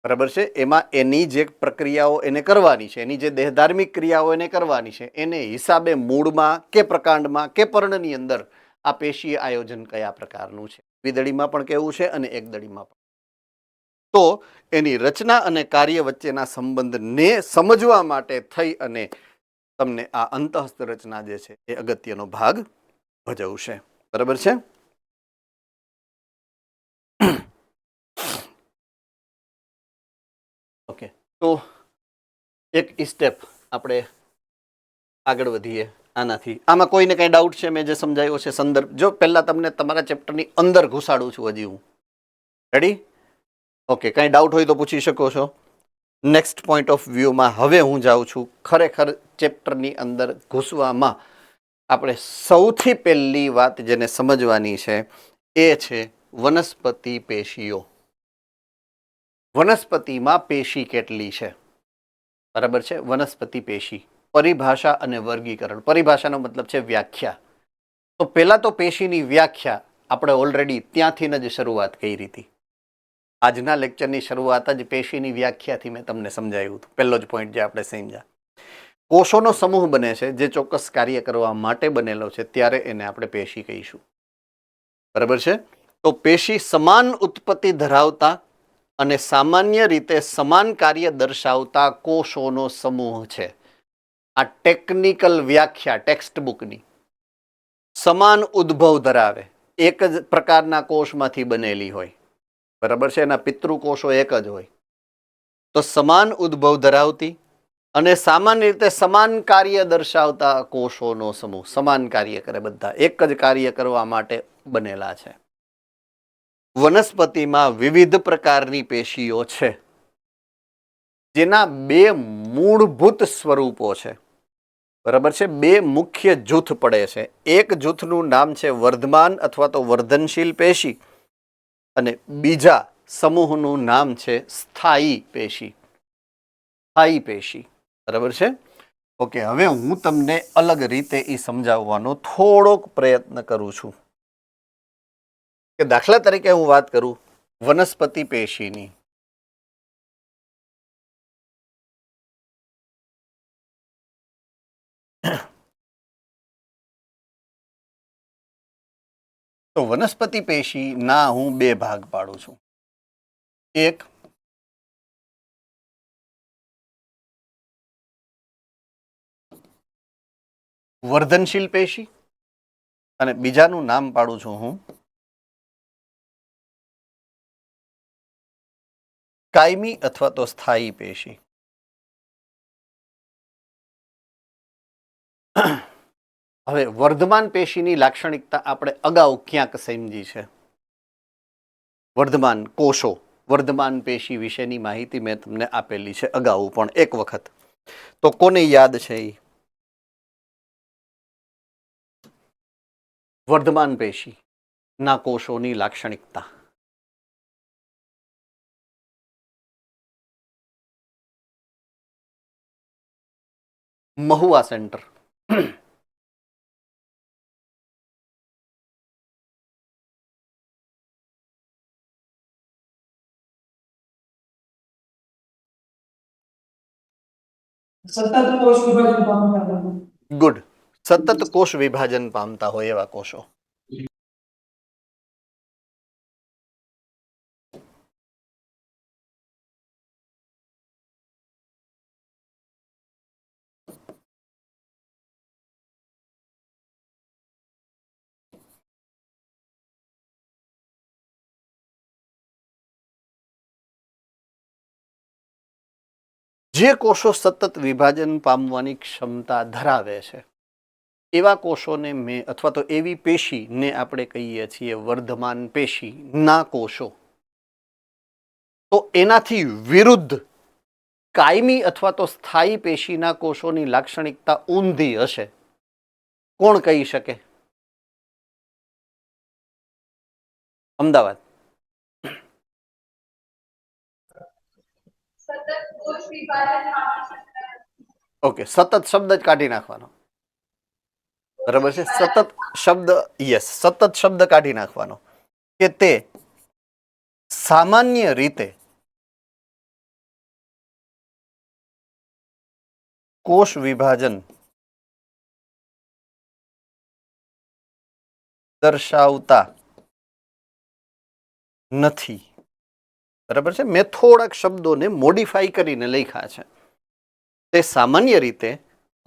બરાબર છે, એમાં એની જે પ્રક્રિયાઓ એને કરવાની છે, એની જે દેહધાર્મિક ક્રિયાઓ એને કરવાની છે, એને હિસાબે મૂળમાં કે પ્રકાંડમાં કે પર્ણની અંદર આ પેશી આયોજન કયા પ્રકારનું છે, દ્વિદળીમાં પણ કેવું છે અને એકદળીમાં પણ. તો એની રચના અને કાર્ય વચ્ચેના સંબંધને સમજવા માટે થઈ અને તમને આ અંતઃસ્થ રચના જે છે એ અગત્યનો ભાગ ભજવશે. બરાબર છે. ઓકે, તો એક સ્ટેપ આપણે આગળ વધીએ આનાથી. આમાં કોઈને કઈ ડાઉટ છે? મેં જે સમજાવ્યો છે સંદર્ભ, જો પહેલા તમને તમારા ચેપ્ટરની અંદર ઘુસાડું છું હજી હું. રેડી? ઓકે, કઈ ડાઉટ હોય તો પૂછી શકો છો. નેક્સ્ટ પોઈન્ટ ઓફ વ્યૂમાં હવે હું જાઉં છું ખરેખર ચેપ્ટરની અંદર ઘૂસવામાં. આપણે સૌથી પહેલી વાત જેને સમજવાની છે એ છે વનસ્પતિ પેશીઓ. વનસ્પતિમાં પેશી કેટલી છે? બરાબર છે. વનસ્પતિ પેશી, પરિભાષા અને વર્ગીકરણ. પરિભાષાનો મતલબ છે વ્યાખ્યા. તો પહેલા તો પેશીની વ્યાખ્યા આપણે ઓલરેડી ત્યાંથી જ શરૂઆત કરી હતી. આજના લેક્ચરની શરૂઆત જ પેશીની વ્યાખ્યાથી મેં તમને સમજાવ્યું હતું. પહેલો જ પોઈન્ટ જે આપણે સમજ્યા, કોષોનો સમૂહ બને છે જે ચોક્કસ કાર્ય કરવા માટે બનેલો છે, ત્યારે એને આપણે પેશી કહીશું. બરાબર છે. તો પેશી સમાન ઉત્પત્તિ ધરાવતા અને સામાન્ય રીતે સમાન કાર્ય દર્શાવતા કોષોનો સમૂહ છે. આ ટેકનિકલ વ્યાખ્યા ટેક્સ્ટ બુકની. સમાન ઉદ્ભવ ધરાવે, એક જ પ્રકારના કોષમાંથી બનેલી હોય. બરાબર છે. એના પિતૃકોષો એક જ હોય. તો સમાન ઉદ્ભવ ધરાવતી અને સામાન્ય રીતે સમાન કાર્ય દર્શાવતા કોષોનો સમૂહ. સમાન કાર્ય કરે, બધા એક જ કાર્ય કરવા માટે બનેલા છે. વનસ્પતિમાં વિવિધ પ્રકારની પેશીઓ છે જેના બે મૂળભૂત સ્વરૂપો છે. બરાબર છે. બે મુખ્ય જૂથ પડે છે. એક જૂથનું નામ છે વર્ધમાન અથવા તો વર્ધનશીલ પેશી અને બીજા સમૂહનું નામ છે સ્થાયી પેશી. સ્થાયી પેશી. બરાબર છે. ઓકે, હવે હું તમને અલગ રીતે એ સમજાવવાનો થોડોક પ્રયત્ન કરું છું. કે દાખલા તરીકે હું વાત કરું વનસ્પતિ પેશીની. તો વનસ્પતિ પેશીના હું બે ભાગ પાડું છું. એક વર્ધનશીલ પેશી અને બીજાનું નામ પાડું છું હું કાયમી અથવા તો સ્થાયી પેશી. હવે વર્ધમાન પેશીની લાક્ષણિકતા આપણે અગાઉ ક્યાંક સમજી છે. વર્ધમાન કોષો, વર્ધમાન પેશી વિશેની માહિતી મેં તમને આપેલી છે અગાઉ પણ એક વખત. તો કોને યાદ છે? વર્ધમાન પેશી ના કોષોની લાક્ષણિકતા. મહુવા સેન્ટર. ગુડ. સતત કોષ વિભાજન પામતા હોય એવા કોષો. જે કોષો સતત વિભાજન પામવાની ક્ષમતા ધરાવે છે એવા કોષોને મેં અથવા તો એવી પેશીને આપણે કહીએ છીએ વર્ધમાન પેશી ના કોષો. તો એનાથી વિરુદ્ધ કાયમી અથવા તો સ્થાયી પેશીના કોષોની લાક્ષણિકતા ઊંધી હશે. કોણ કહી શકે? અમદાવાદ. સતત કોષ વિભાજન પામી શકતા નથી. ઓકે, સતત શબ્દ જ કાઢી નાખવાનો. બરાબર છે, સતત શબ્દ, યસ, સતત શબ્દ કાઢી નાખવાનો કે તે સામાન્ય રીતે કોષ વિભાજન દર્શાવતા નથી. બરાબર છે, મેં થોડાક શબ્દોને મોડિફાઈ કરીને લખ્યા છે. તે સામાન્ય રીતે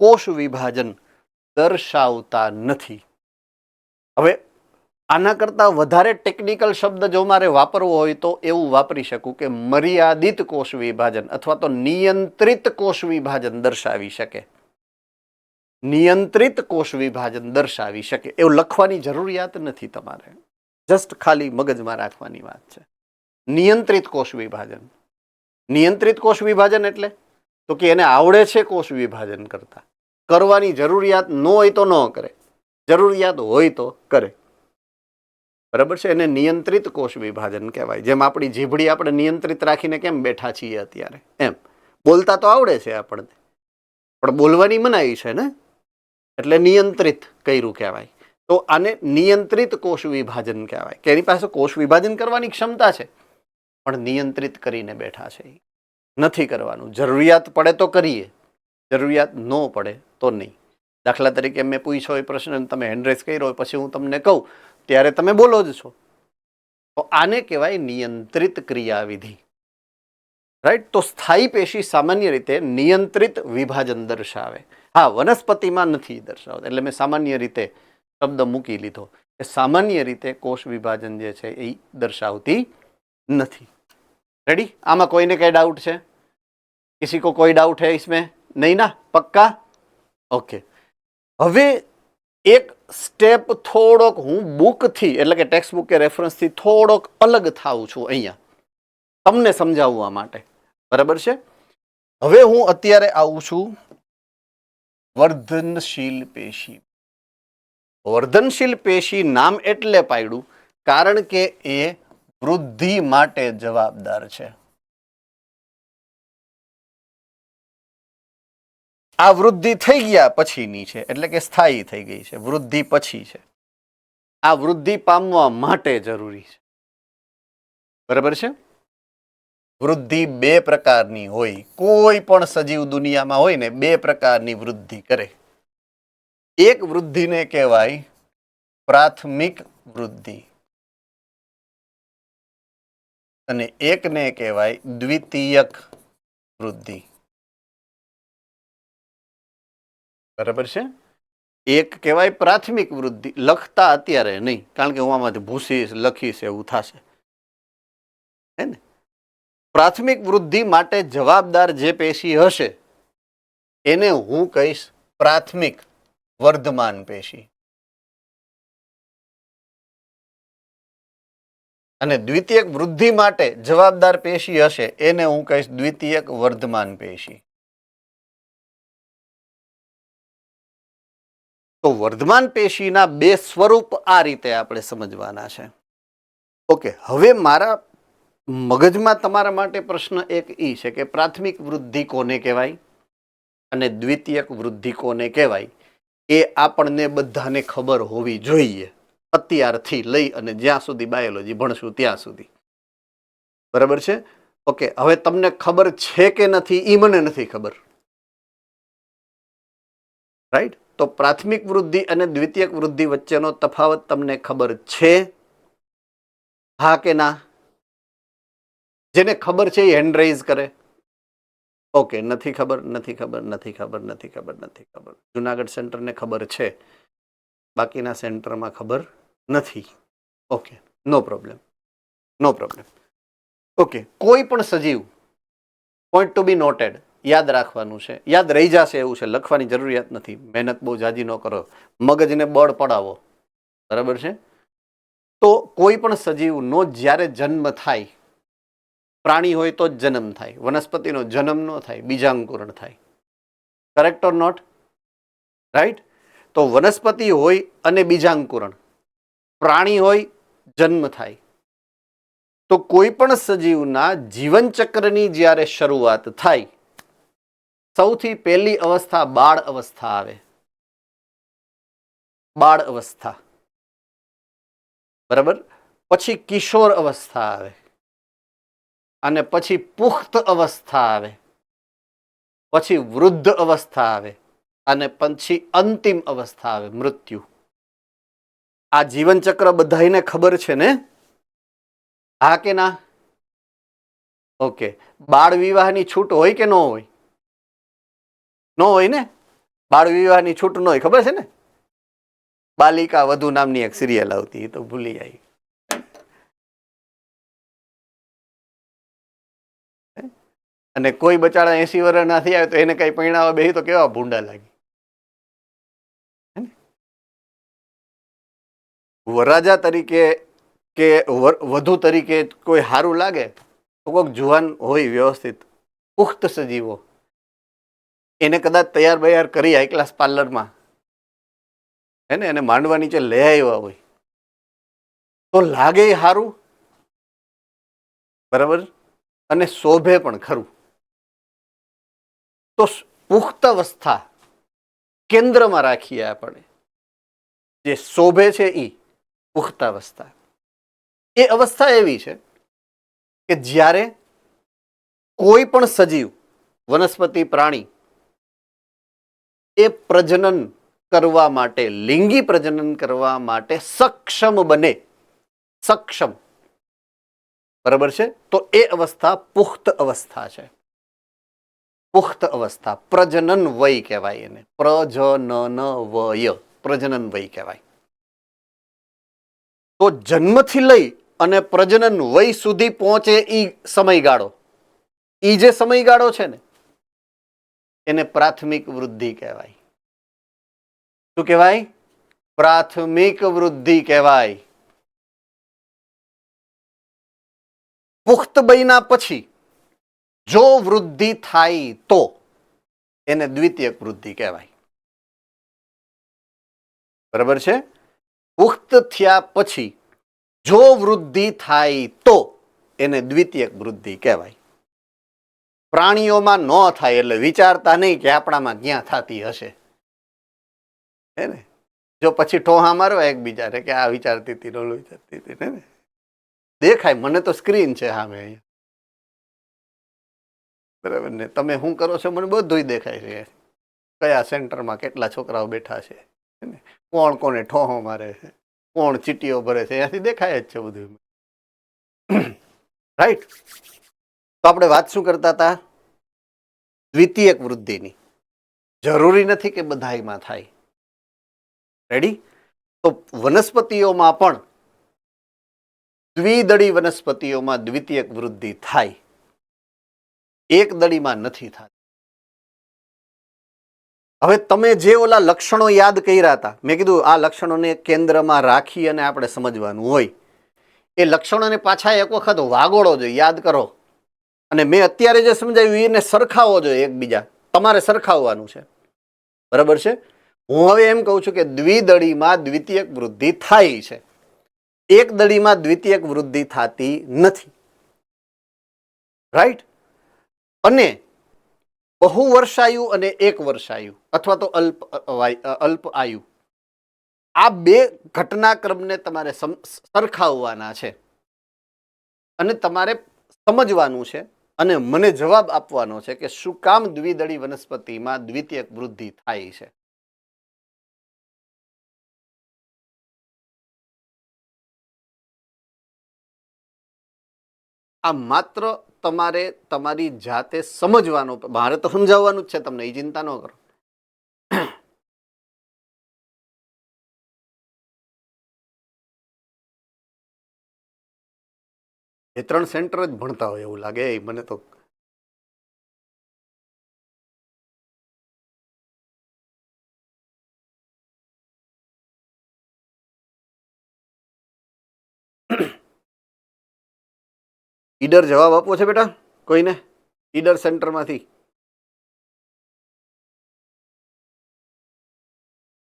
કોષ વિભાજન દર્શાવતા નથી. હવે આના કરતાં વધારે ટેકનિકલ શબ્દ જો મારે વાપરવો હોય તો એવું વાપરી શકું કે મર્યાદિત કોષ વિભાજન અથવા તો નિયંત્રિત કોષ વિભાજન દર્શાવી શકે. નિયંત્રિત કોષ વિભાજન દર્શાવી શકે એવું લખવાની જરૂરિયાત નથી તમારે, જસ્ટ ખાલી મગજમાં રાખવાની વાત છે. નિયંત્રિત કોષ વિભાજન. નિયંત્રિત કોષ વિભાજન એટલે તો કે એને આવડે છે કોષ વિભાજન કરતા. કરવાની જરૂરિયાત ન હોય તો ન કરે, જરૂરિયાત હોય તો કરે. બરાબર છે, એને નિયંત્રિત કોષ વિભાજન કહેવાય. જેમ આપણી જીભડી આપણે નિયંત્રિત રાખીને કેમ બેઠા છીએ અત્યારે, એમ બોલતા તો આવડે છે આપણને, પણ બોલવાની મનાઈ છે ને, એટલે નિયંત્રિત કર્યું કહેવાય. તો આને નિયંત્રિત કોષ વિભાજન કહેવાય કે એની પાસે કોષ વિભાજન કરવાની ક્ષમતા છે પણ નિયંત્રિત કરીને બેઠા છે. નથી કરવાનું, જરૂરિયાત પડે તો કરીએ, જરૂરિયાત ન પડે તો નહીં. દાખલા તરીકે મેં પૂછ્યો એ પ્રશ્ન તમે હેન્ડરેસ કર્યો હોય પછી હું તમને કહું ત્યારે તમે બોલો જ છો, તો આને કહેવાય નિયંત્રિત ક્રિયાવિધિ. રાઈટ. તો સ્થાયી પેશી સામાન્ય રીતે નિયંત્રિત વિભાજન દર્શાવે. હા, વનસ્પતિમાં નથી દર્શાવતા, એટલે મેં સામાન્ય રીતે શબ્દ મૂકી લીધો કે સામાન્ય રીતે કોષ વિભાજન જે છે એ દર્શાવતી નથી. રેડી? આમાં કોઈને કઈ ડાઉટ છે? किसी को कोई डाउट है इसमें? नहीं ना? पक्का? ओके. હવે એક સ્ટેપ થોડોક હું બુકથી એટલે કે ટેક્સ્ટ બુક કે રેફરન્સથી થોડોક અલગ થાઉં છું અહીંયા તમને સમજાવવા માટે. બરાબર છે? હવે હું અત્યારે આવું છું વર્ધનશીલ પેશી. વર્ધનશીલ પેશી નામ એટલે પાડ્યું કારણ કે એ વૃદ્ધિ માટે જવાબદાર છે. આ વૃદ્ધિ થઈ ગયા પછીની છે, એટલે કે સ્થાયી થઈ ગઈ છે, વૃદ્ધિ પછી છે. આ વૃદ્ધિ પામવા માટે જરૂરી છે. બરાબર છે? વૃદ્ધિ બે પ્રકારની હોય, કોઈ પણ સજીવ દુનિયામાં હોય ને બે પ્રકારની વૃદ્ધિ કરે. એક વૃદ્ધિને કહેવાય પ્રાથમિક વૃદ્ધિ અને એકને કહેવાય દ્વિતીયક વૃદ્ધિ. બરાબર છે? એક કહેવાય પ્રાથમિક વૃદ્ધિ, લખતા અત્યારે નહીં કારણ કે હું આમાંથી ભૂસીશ લખીશ એવું થશે, હે ને? પ્રાથમિક વૃદ્ધિ માટે જવાબદાર જે પેશી હશે એને હું કહીશ પ્રાથમિક વર્ધમાન પેશી. અને દ્વિતીયક વૃદ્ધિ માટે જવાબદાર પેશી હશે એને હું કહીશ દ્વિતીયક વર્ધમાન પેશી. તો વર્ધમાન પેશીના બે સ્વરૂપ આ રીતે આપણે સમજવાના છે. ઓકે, હવે મારા મગજમાં તમારા માટે પ્રશ્ન એક ઈ છે કે પ્રાથમિક વૃદ્ધિ કોને કહેવાય અને દ્વિતીયક વૃદ્ધિ કોને કહેવાય એ આપણને બધાને ખબર હોવી જોઈએ અત્યારથી લઈ અને જ્યાં સુધી બાયોલોજી ભણશું ત્યાં સુધી. બરાબર છે? ઓકે, હવે તમને ખબર છે કે નથી એ મને નથી ખબર. રાઈટ? તો પ્રાથમિક વૃદ્ધિ અને દ્વિતીયક વૃદ્ધિ વચ્ચેનો તફાવત તમને ખબર છે? હા કે ના? જેને ખબર છે એ હેન્ડ રેઇઝ કરે. ઓકે, નથી ખબર, નથી ખબર, નથી ખબર, નથી ખબર, નથી ખબર. જુનાગઢ સેન્ટરને ખબર છે, બાકીના સેન્ટરમાં ખબર નથી. ઓકે, નો પ્રોબ્લેમ, નો પ્રોબ્લેમ. ઓકે, કોઈ પણ સજીવ, પોઈન્ટ ટુ બી નોટેડ, યાદ રાખવાનું છે, યાદ રહી જશે એવું છે, લખવાની જરૂરિયાત નથી. મહેનત બહુ જાજી ન કરો, મગજને બળ પડાવો. બરાબર છે? તો કોઈ પણ સજીવનો જ્યારે જન્મ થાય, પ્રાણી હોય તો જ જન્મ થાય, વનસ્પતિનો જન્મ ન થાય, બીજાંકુરણ થાય. Correct or not? રાઈટ? તો વનસ્પતિ હોય અને બીજાંકુરણ, પ્રાણી હોય જન્મ થાય, તો કોઈ પણ સજીવના જીવન ચક્રની જ્યારે શરૂઆત થાય, સૌથી પહેલી અવસ્થા બાળ અવસ્થા આવે. બાળ અવસ્થા, બરાબર. પછી કિશોર અવસ્થા આવે અને પછી પુખ્ત અવસ્થા આવે, પછી વૃદ્ધ અવસ્થા આવે અને પછી અંતિમ અવસ્થા આવે, મૃત્યુ. આ જીવન ચક્ર બધાને ખબર છે ને? હા કે ના? ઓકે. બાળ વિવાહની છૂટ હોય કે ન હોય? ન હોય ને. બાળ વિવાહની છૂટ ન હોય, ખબર છે ને? બાલિકા વધુ નામની એક સિરિયલ આવતી, એ તો ભૂલી જાય. અને કોઈ બચાડા 80 વર્ષ ના થયા તો એને કઈ પૈણાવા બેહી તો કેવા ભૂંડા લાગે. વરરાજા તરીકે કે વધુ તરીકે કોઈ સારું લાગે તો કોઈક જુવાન હોય વ્યવસ્થિત, પુખ્ત સજીવો, એને કદાચ તૈયાર બૈયાર કરી હાઈ ક્લાસ પાર્લરમાં હે ને, એને માંડવા નીચે લઈ આવ્યા હોય તો લાગે સારું, બરાબર, અને શોભે પણ ખરું. તો પુખ્ત અવસ્થા કેન્દ્રમાં રાખીએ આપણે, જે શોભે છે એ પુખ્ત અવસ્થા. એ અવસ્થા એવી છે કે જ્યારે કોઈ પણ સજીવ, વનસ્પતિ, પ્રાણી એ પ્રજનન કરવા માટે, લિંગી પ્રજનન કરવા માટે સક્ષમ બને, સક્ષમ, બરાબર છે, તો એ અવસ્થા પુખ્ત અવસ્થા છે. પુખ્ત અવસ્થા, પ્રજનન વય કહેવાય એને, પ્રજનન વય, પ્રજનન વય કહેવાય. તો જન્મથી લઈ અને પ્રજનન વય સુધી પહોંચે એ સમયગાળો, એ જે સમયગાળો છે ને, એને પ્રાથમિક વૃદ્ધિ કહેવાય. શું કહેવાય? પ્રાથમિક વૃદ્ધિ કહેવાય. પુખ્ત બન્યા પછી જો વૃદ્ધિ થાય તો એને દ્વિતીયક વૃદ્ધિ કહેવાય. બરાબર છે? પુખ્ત થયા પછી જો વૃદ્ધિ થાય તો એને દ્વિતીયક વૃદ્ધિ કહેવાય. પ્રાણીઓમાં ન થાય એટલે વિચારતા નહીં કે આપણામાં ક્યાં થતી હશે, હે ને? જો પછી ઠોહા મારવા એકબીજાને કે આ વિચારતી હતી, ઓલું વિચારતી હતી, ને દેખાય, મને તો સ્ક્રીન છે સામે અહીંયા, બરાબર ને? તમે શું કરો છો મને બધું દેખાય છે, કયા સેન્ટરમાં કેટલા છોકરાઓ બેઠા છે, કોણ કોને ઠોહો મારે છે, કોણ ચીટીઓ ભરે છે, અહીંયાથી દેખાય જ છે બધું. રાઈટ? તો આપણે વાત શું કરતા હતા? દ્વિતીયક વૃદ્ધિની. જરૂરી નથી કે બધાયમાં થાય. રેડી? તો વનસ્પતિઓમાં પણ, દ્વિદળી વનસ્પતિઓમાં દ્વિતીયક વૃદ્ધિ થાય, એક દળીમાં નથી થતી. હવે તમે જે ઓલા લક્ષણો યાદ કર્યા હતા, મેં કીધું આ લક્ષણોને કેન્દ્રમાં રાખી અને આપણે સમજવાનું હોય. એ લક્ષણોને પાછા એક વખત વાગોળો જોઈએ, યાદ કરો. અને મેં અત્યારે જે સમજાવ્યું એને સરખાવો જોઈએ એકબીજા, તમારે સરખાવવાનું છે, બરાબર છે? હું હવે એમ કહું છું કે દ્વિદળીમાં દ્વિતીયક વૃદ્ધિ થાય છે, એક દળીમાં દ્વિતીયક વૃદ્ધિ થતી નથી. રાઈટ? અને બહુ વર્ષાયુ અને એક વર્ષાયુ અથવા તો અલ્પ આયુ, આ બે ઘટનાક્રમને તમારે સરખાવવાના છે અને તમારે સમજવાનું છે અને મને જવાબ આપવાનો છે કે શું કામ દ્વિદળી વનસ્પતિમાં દ્વિતીયક વૃદ્ધિ થાય છે. આ માત્ર તમારે તમારી જાતે સમજવાનું, મારે તો સમજાવવાનું જ છે તમને, એ ચિંતા ન કરો. એ 3 સેન્ટર જ ભણતા હોય એવું લાગે મને તો. ઈડર જવાબ આપવો છે બેટા કોઈને? ઈડર સેન્ટરમાંથી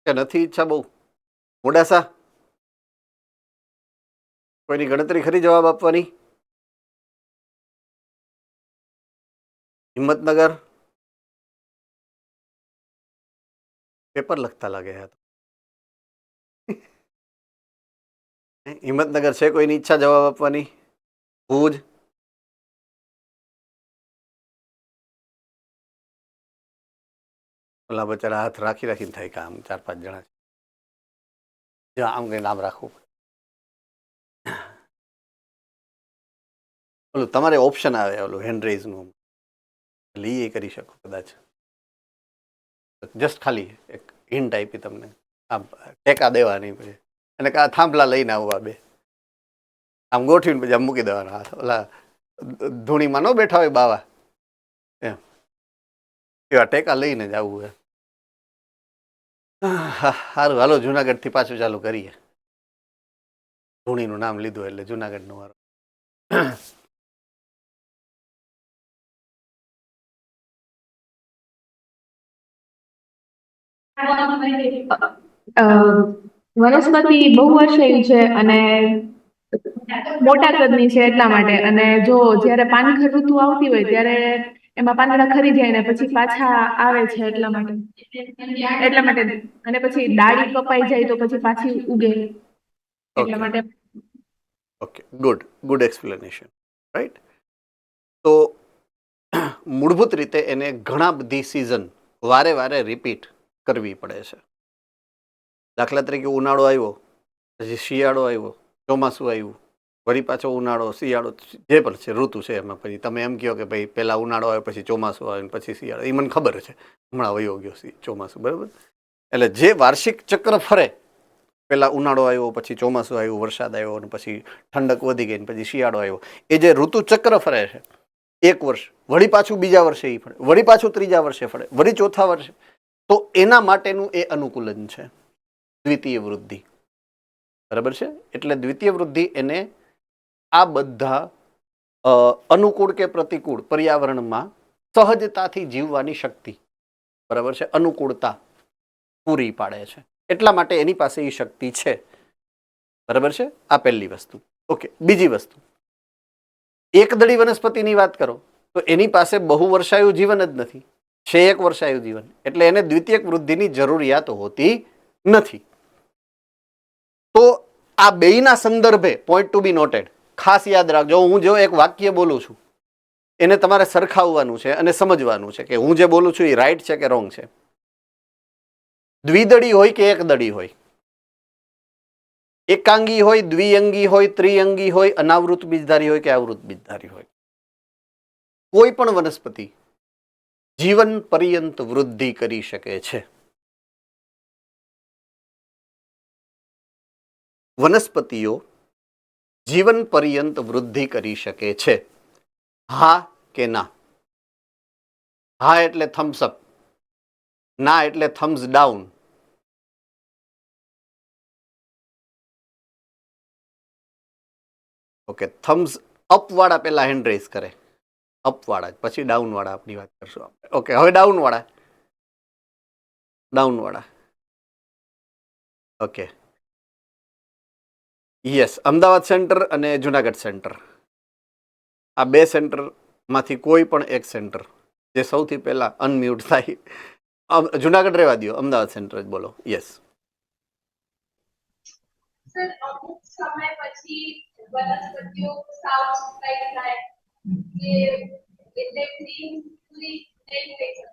કે નથી ઈચ્છા બહુ? મોડાસા કોઈની ગણતરી ખરી જવાબ આપવાની? હિંમતનગર પેપર લખતા લાગે છે. હિંમતનગર છે કોઈની ઈચ્છા જવાબ આપવાની? ભુજ, ઓલા બચારા હાથ રાખી રાખીને થાય કામ, 4-5 જણા છે. આમ કઈ નામ રાખવું. ઓલું તમારે ઓપ્શન આવે ઓલું હેન્ડરેઝનું, એટલે એ કરી શકો કદાચ. જસ્ટ ખાલી એક હિન્ટ આપી તમને, આમ ટેકા દેવાની પછી અને કા થાંભલા લઈને આવવા બે, આમ ગોઠવીને પછી આમ મૂકી દેવાના હાથ. ઓલા ધૂણીમાં ન બેઠા હોય બાવા એમ, એવા ટેકા લઈને જ આવવું એમ. સારું, હાલો જુનાગઢથી પાછું ચાલુ કરીએ. ધૂણીનું નામ લીધું એટલે જુનાગઢનું વારો. વનસ્પતિ બહુવર્ષીય છે અને મોટા કદની છે એટલા માટે, અને જો જ્યારે પાનખર ઋતુ આવતી હોય ત્યારે એમાં પાંદડા ખરી જાય ને પછી પાછા આવે છે એટલા માટે અને પછી ડાળી કપાઈ જાય તો પછી પાછી ઉગે એટલા માટે. Okay, good explanation, right. તો મૂળભૂત રીતે એને ઘણા બધી સિઝન વારે વારે રિપીટ કરવી પડે છે. દાખલા તરીકે ઉનાળો આવ્યો, પછી શિયાળો આવ્યો, ચોમાસું આવ્યું, વળી પાછો ઉનાળો, શિયાળો, જે પણ છે ઋતુ છે એમાં પછી તમે એમ કહો કે ભાઈ પહેલાં ઉનાળો આવે, પછી ચોમાસું આવે, પછી શિયાળો, એ મને ખબર છે, હમણાં વયો ગયો ચોમાસું, બરાબર. એટલે જે વાર્ષિક ચક્ર ફરે, પહેલાં ઉનાળો આવ્યો, પછી ચોમાસું આવ્યું, વરસાદ આવ્યો, અને પછી ઠંડક વધી ગઈ, પછી શિયાળો આવ્યો, એ જે ઋતુ ચક્ર ફરે છે એક વર્ષ, વળી પાછું બીજા વર્ષે એ ફરે, વળી પાછું ત્રીજા વર્ષે ફરે, વળી ચોથા વર્ષે, તો એના માટેનું એ અનુકૂલન છે દ્વિતીય વૃદ્ધિ, બરાબર છે. એટલે દ્વિતીય વૃદ્ધિ એને આ બધા અનુકૂળ કે પ્રતિકૂળ પર્યાવરણમાં સહજતાથી જીવવાની શક્તિ, બરાબર છે, અનુકૂળતા પૂરી પાડે છે. એટલા માટે એની પાસે એ શક્તિ છે, બરાબર છે. આ પહેલી વસ્તુ. ઓકે, બીજી વસ્તુ, એકદળી વનસ્પતિની વાત કરો તો એની પાસે બહુ વર્ષાયુ જીવન જ નથી, છે એક વર્ષાયુ જીવન, એટલે એને દ્વિતીયક વૃદ્ધિની જરૂરિયાત હોતી નથી. તો આ બેયના સંદર્ભે પોઈન્ટ ટુ બી નોટેડ, ખાસ યાદ રાખજો. હું જો એક વાક્ય બોલું છું એને તમારે સરખાવવાનું છે અને સમજવાનું છે કે હું જે બોલું છું એ રાઈટ છે કે રોંગ છે. દ્વિદળી હોય કે એકદળી હોય, એકાંગી હોય, દ્વિઅંગી હોય, ત્રિઅંગી હોય, અનાવૃત બીજધારી હોય કે આવૃત બીજધારી હોય, કોઈ પણ વનસ્પતિ જીવન પર્યંત વૃદ્ધિ કરી શકે છે. વનસ્પતિઓ જીવન પર્યંત વૃદ્ધિ કરી શકે છે. હા કે ના? હા એટલે થમ્સ અપ, ના એટલે Thums down. Okay, Thums up વાળા પહેલા હેન્ડ રેઝ કરે, અપ વાળા, પછી ડાઉન વાળા આપની વાત કરશું આપણે. ઓકે, હવે ડાઉન વાળા. ઓકે, યસ, અમદાવાદ સેન્ટર અને જુનાગઢ સેન્ટર, આ બે સેન્ટરમાંથી કોઈ પણ એક સેન્ટર જે સૌથી પહેલા અનમ્યુટ થાય. જુનાગઢ રહેવા દો, અમદાવાદ સેન્ટર જ બોલો. યસ. સર, અમુક સમય પછી વનસ્પતિઓ સાવ સુકાઈ જાય કે એટલે પૂરી નહીં થઈ શકતી,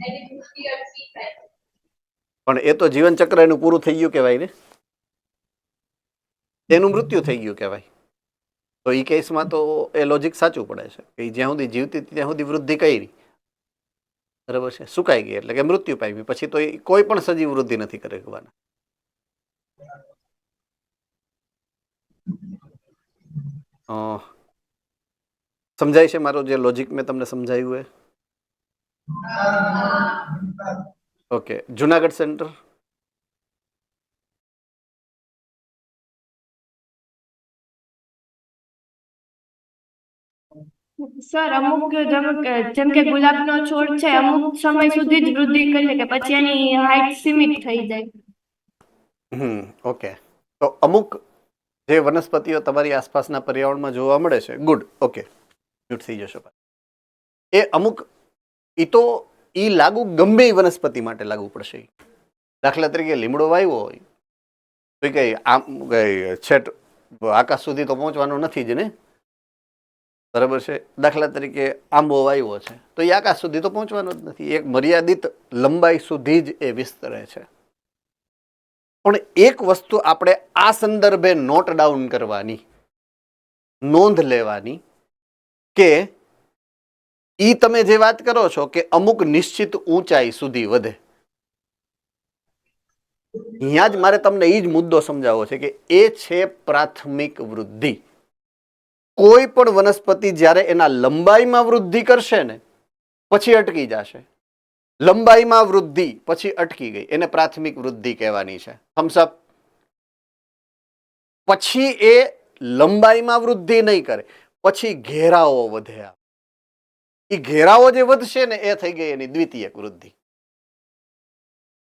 એની વૃદ્ધિ અટકી જાય. પણ એ તો જીવન ચક્ર એનું પૂરું થઈ ગયું કહેવાય ને, એનું મૃત્યુ થઈ ગયું કહેવાય. તો એ કેસમાં તો એ લોજિક સાચું પડે છે કે જ્યાં સુધી જીવતી ત્યાં સુધી વૃદ્ધિ કરી, બરાબર છે, સુકાઈ ગઈ એટલે કે મૃત્યુ પામી, પછી તો કોઈ પણ સજીવ વૃદ્ધિ નથી કરી શકવાના. સમજાય છે મારો જે લોજિક મેં તમને સમજાવ્યું એ? Okay, Junagadh centre. સર, અમુક જેમ કે ગુલાબનો છોડ છે, અમુક સમય સુધી જ વૃદ્ધિ કરી શકે, પછી એની હાઈટ સીમિત થઈ જાય. ઓકે, તો અમુક જે વનસ્પતિઓ તમારી આસપાસના પર્યાવરણમાં જોવા મળે છે, ગુડ, ઓકે, મ્યુટ થઈ જશો. એ અમુક એ લાગુ ગમે એ વનસ્પતિ માટે લાગુ પડશે. દાખલા તરીકે લીમડો વાવ્યો હોય તો કઈ આમ કઈ છેટ આકાશ સુધી તો પહોંચવાનો નથી જ ને, બરાબર છે. દાખલા તરીકે આંબો વાવ્યો છે તો એ આકાશ સુધી તો પહોંચવાનો જ નથી, એક મર્યાદિત લંબાઈ સુધી જ એ વિસ્તરે છે. પણ એક વસ્તુ આપણે આ સંદર્ભે નોટ ડાઉન કરવાની, નોંધ લેવાની કે ઈ તમે જે વાત કરો છો કે અમુક નિશ્ચિત ઊંચાઈ સુધી વધે, અહીંયા જ મારે તમને એ જ મુદ્દો સમજાવવો છે કે એ છે પ્રાથમિક વૃદ્ધિ. કોઈ પણ વનસ્પતિ જ્યારે એના લંબાઈમાં વૃદ્ધિ કરશે ને પછી અટકી જશે. લંબાઈમાં વૃદ્ધિ પછી અટકી ગઈ, એને પ્રાથમિક વૃદ્ધિ કહેવાની છે. થમ્સઅપ. પછી એ લંબાઈમાં વૃદ્ધિ નહીં કરે, પછી ઘેરાઓ વધે. એ ઘેરાઓ જે વધશે ને એ થઈ ગઈ એની દ્વિતીયક વૃદ્ધિ.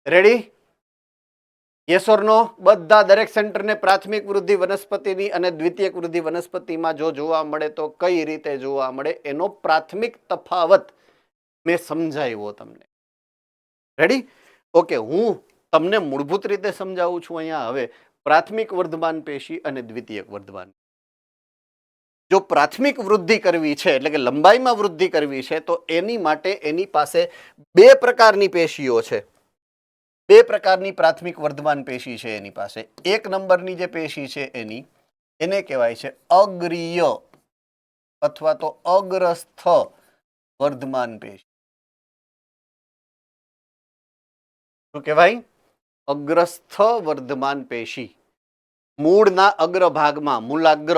રેડી? યસ ઓર નો? બધા દરેક સેન્ટરને પ્રાથમિક વૃદ્ધિ વનસ્પતિની અને દ્વિતીયક વૃદ્ધિ વનસ્પતિમાં જો જોવા મળે તો કઈ રીતે જોવા મળે એનો પ્રાથમિક તફાવત મેં સમજાવ્યો તમને. રેડી? ઓકે, હું તમને મૂળભૂત રીતે સમજાવું છું અહીંયા હવે પ્રાથમિક વર્ધમાન પેશી અને દ્વિતીયક વર્ધમાન. જો પ્રાથમિક વૃદ્ધિ કરવી છે એટલે કે લંબાઈમાં વૃદ્ધિ કરવી છે તો એની માટે એની પાસે બે પ્રકારની પેશીઓ છે. બે પ્રકારની પ્રાથમિક વર્ધમાન પેશી છે એની પાસે. એક નંબરની જે પેશી છે એને કહેવાય છે અગ્રીય અથવા તો અગ્રસ્થ વર્ધમાન પેશી. શું કહેવાય? અગ્રસ્થ વર્ધમાન પેશી. મૂળના અગ્રભાગમાં મૂલાગ્ર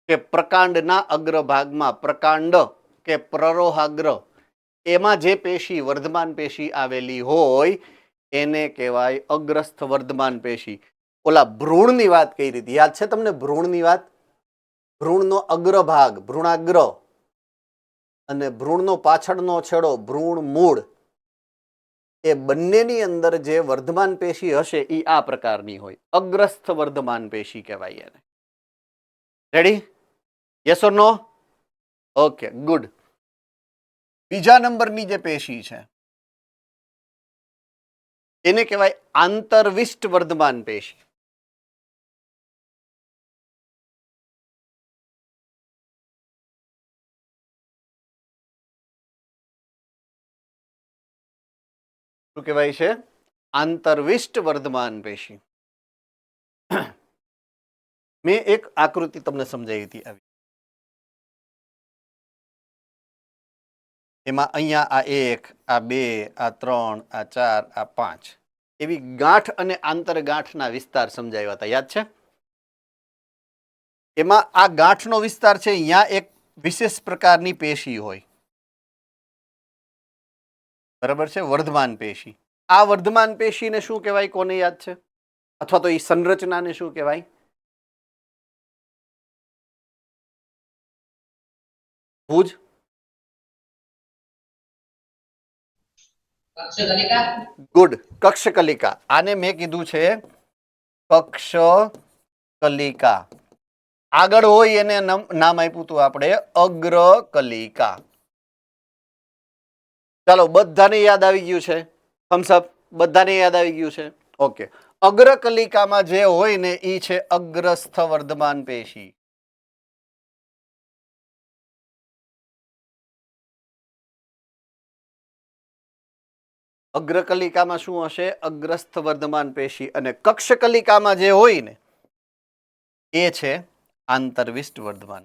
કે પ્રકાંડના અગ્રભાગમાં પ્રકાંડ કે પ્રરોહાગ્ર એમાં જે પેશી વર્ધમાન પેશી આવેલી હોય એને કહેવાય અગ્રસ્થ વર્ધમાન પેશી. ઓલા ભ્રૂણની વાત કઈ રીતે યાદ છે તમને? ભ્રૂણની વાત, ભ્રૂણનો અગ્રભાગ ભ્રૂણાગ્ર અને ભ્રૂણનો પાછળનો છેડો ભ્રૂણ મૂળ, એ બંનેની અંદર જે વર્ધમાન પેશી હશે એ આ પ્રકારની હોય, અગ્રસ્થ વર્ધમાન પેશી કહેવાય એને. Ready? Yes or no? Okay, good. બીજા નંબરની જે પેશી છે એને કહેવાય આંતરવિષ્ટ વર્ધમાન પેશી. શું કહેવાય છે? આંતરવિષ્ટ વર્ધમાન પેશી. મેં એક આકૃતિ તમને સમજાવી હતી આવી. એમાં અહીંયા આ 1, આ 2, આ 3, આ 4, આ 5 એવી ગાંઠ અને આંતરગાંઠના વિસ્તાર સમજાવ્યા હતા, યાદ છે? એમાં આ ગાંઠનો વિસ્તાર છે, અહીંયા એક વિશેષ પ્રકારની પેશી હોય, બરાબર છે? વર્ધમાન પેશી. આ વર્ધમાન પેશીને શું કહેવાય? કોને યાદ છે? અથવા તો એ સંરચનાને શું કહેવાય? ભુજ? ગુડ, કક્ષકલિકા. આને મેં કીધું છે કક્ષકલિકા. આગળ હોય એને નામ આપ્યું હતું આપણે અગ્રકલિકા. ચાલો, બધાને યાદ આવી ગયું છે? થમ્સ અપ. બધાને યાદ આવી ગયું છે? ઓકે. અગ્રકલિકામાં જે હોય ને એ છે અગ્રસ્થ વર્ધમાન પેશી. અગ્રકલિકામાં શું હશે? અગ્રસ્થ વર્ધમાન પેશી. અને કક્ષકલિકામાં જે હોય ને એ છે આંતરવિષ્ટ વર્ધમાન.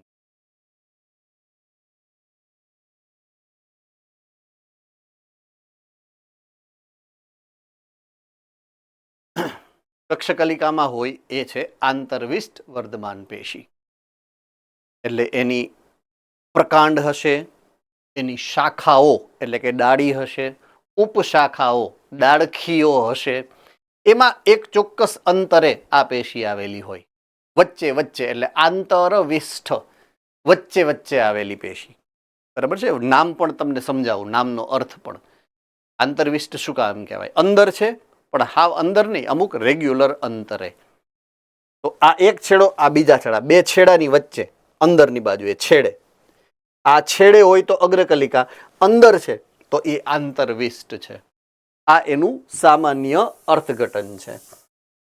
કક્ષકલિકામાં હોય એ છે આંતરવિષ્ટ વર્ધમાન પેશી. એટલે એની પ્રકાંડ હશે, એની શાખાઓ એટલે કે ડાળી હશે, ઉપશાખાઓ ડાળખીઓ હશે. એમાં એક ચોક્કસ અંતરે આ પેશી આવેલી હોય, વચ્ચે વચ્ચે, એટલે આંતરવિષ્ઠ, વચ્ચે વચ્ચે આવેલી પેશી. બરાબર છે? નામ પણ તમને સમજાવું, નામનો અર્થ પણ. આંતરવિષ્ઠ શું કામ કહેવાય? અંદર છે પણ હાવ અંદર નહીં, અમુક રેગ્યુલર અંતરે. તો આ એક છેડો, આ બીજા છેડા, બે છેડાની વચ્ચે અંદરની બાજુએ છેડે આ છેડે હોય તો અગ્રકલિકા, અંદર છે તો એ આંતરવિષ્ટ છે. આ એનું સામાન્ય અર્થઘટન છે.